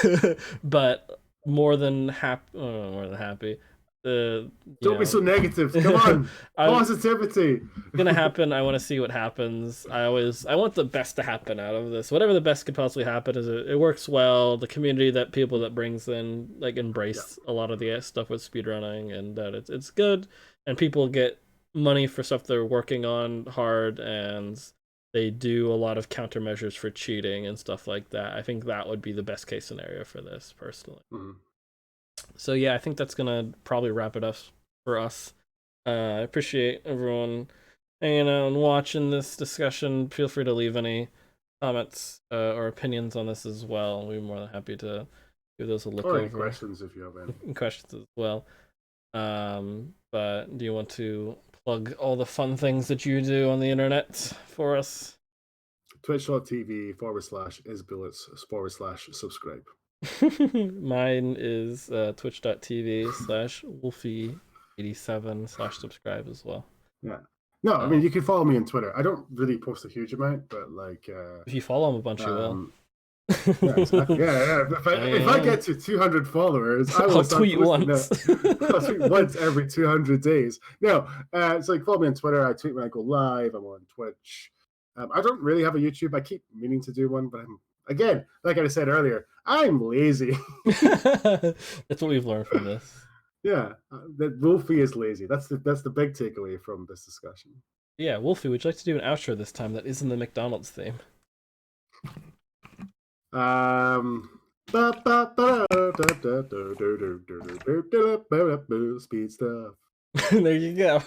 but more than happy. Don't be so negative. Come on, positivity. Gonna happen. I want to see what happens. I want the best to happen out of this. Whatever the best could possibly happen is it works well. The community that people that brings in like embrace a lot of the stuff with speedrunning, and that it's good, and people get money for stuff they're working on hard, and they do a lot of countermeasures for cheating and stuff like that. I think that would be the best case scenario for this, personally. So yeah, I think that's gonna probably wrap it up for us. I appreciate everyone hanging out and watching this discussion. Feel free to leave any comments or opinions on this as well. We're more than happy to give those a look over. Questions if you have any. Questions as well. But do you want to plug all the fun things that you do on the internet for us? Twitch.tv/isbullets/subscribe. Mine is twitch.tv/wolfie87/subscribe as well. Yeah. No, I mean, you can follow me on Twitter. I don't really post a huge amount, but like if you follow him a bunch, you will. Yeah, exactly. Yeah. If I get to 200 followers, I will tweet once. I'll tweet once every 200 days. No, it's like follow me on Twitter. I tweet when I go live. I'm on Twitch. I don't really have a YouTube. I keep meaning to do one, but again, like I said earlier, I'm lazy. That's what we've learned from this. Yeah, that Wolfe is lazy. That's the big takeaway from this discussion. Yeah, Wolfe, would you like to do an outro this time that isn't the McDonald's theme? Speed stuff. There you go.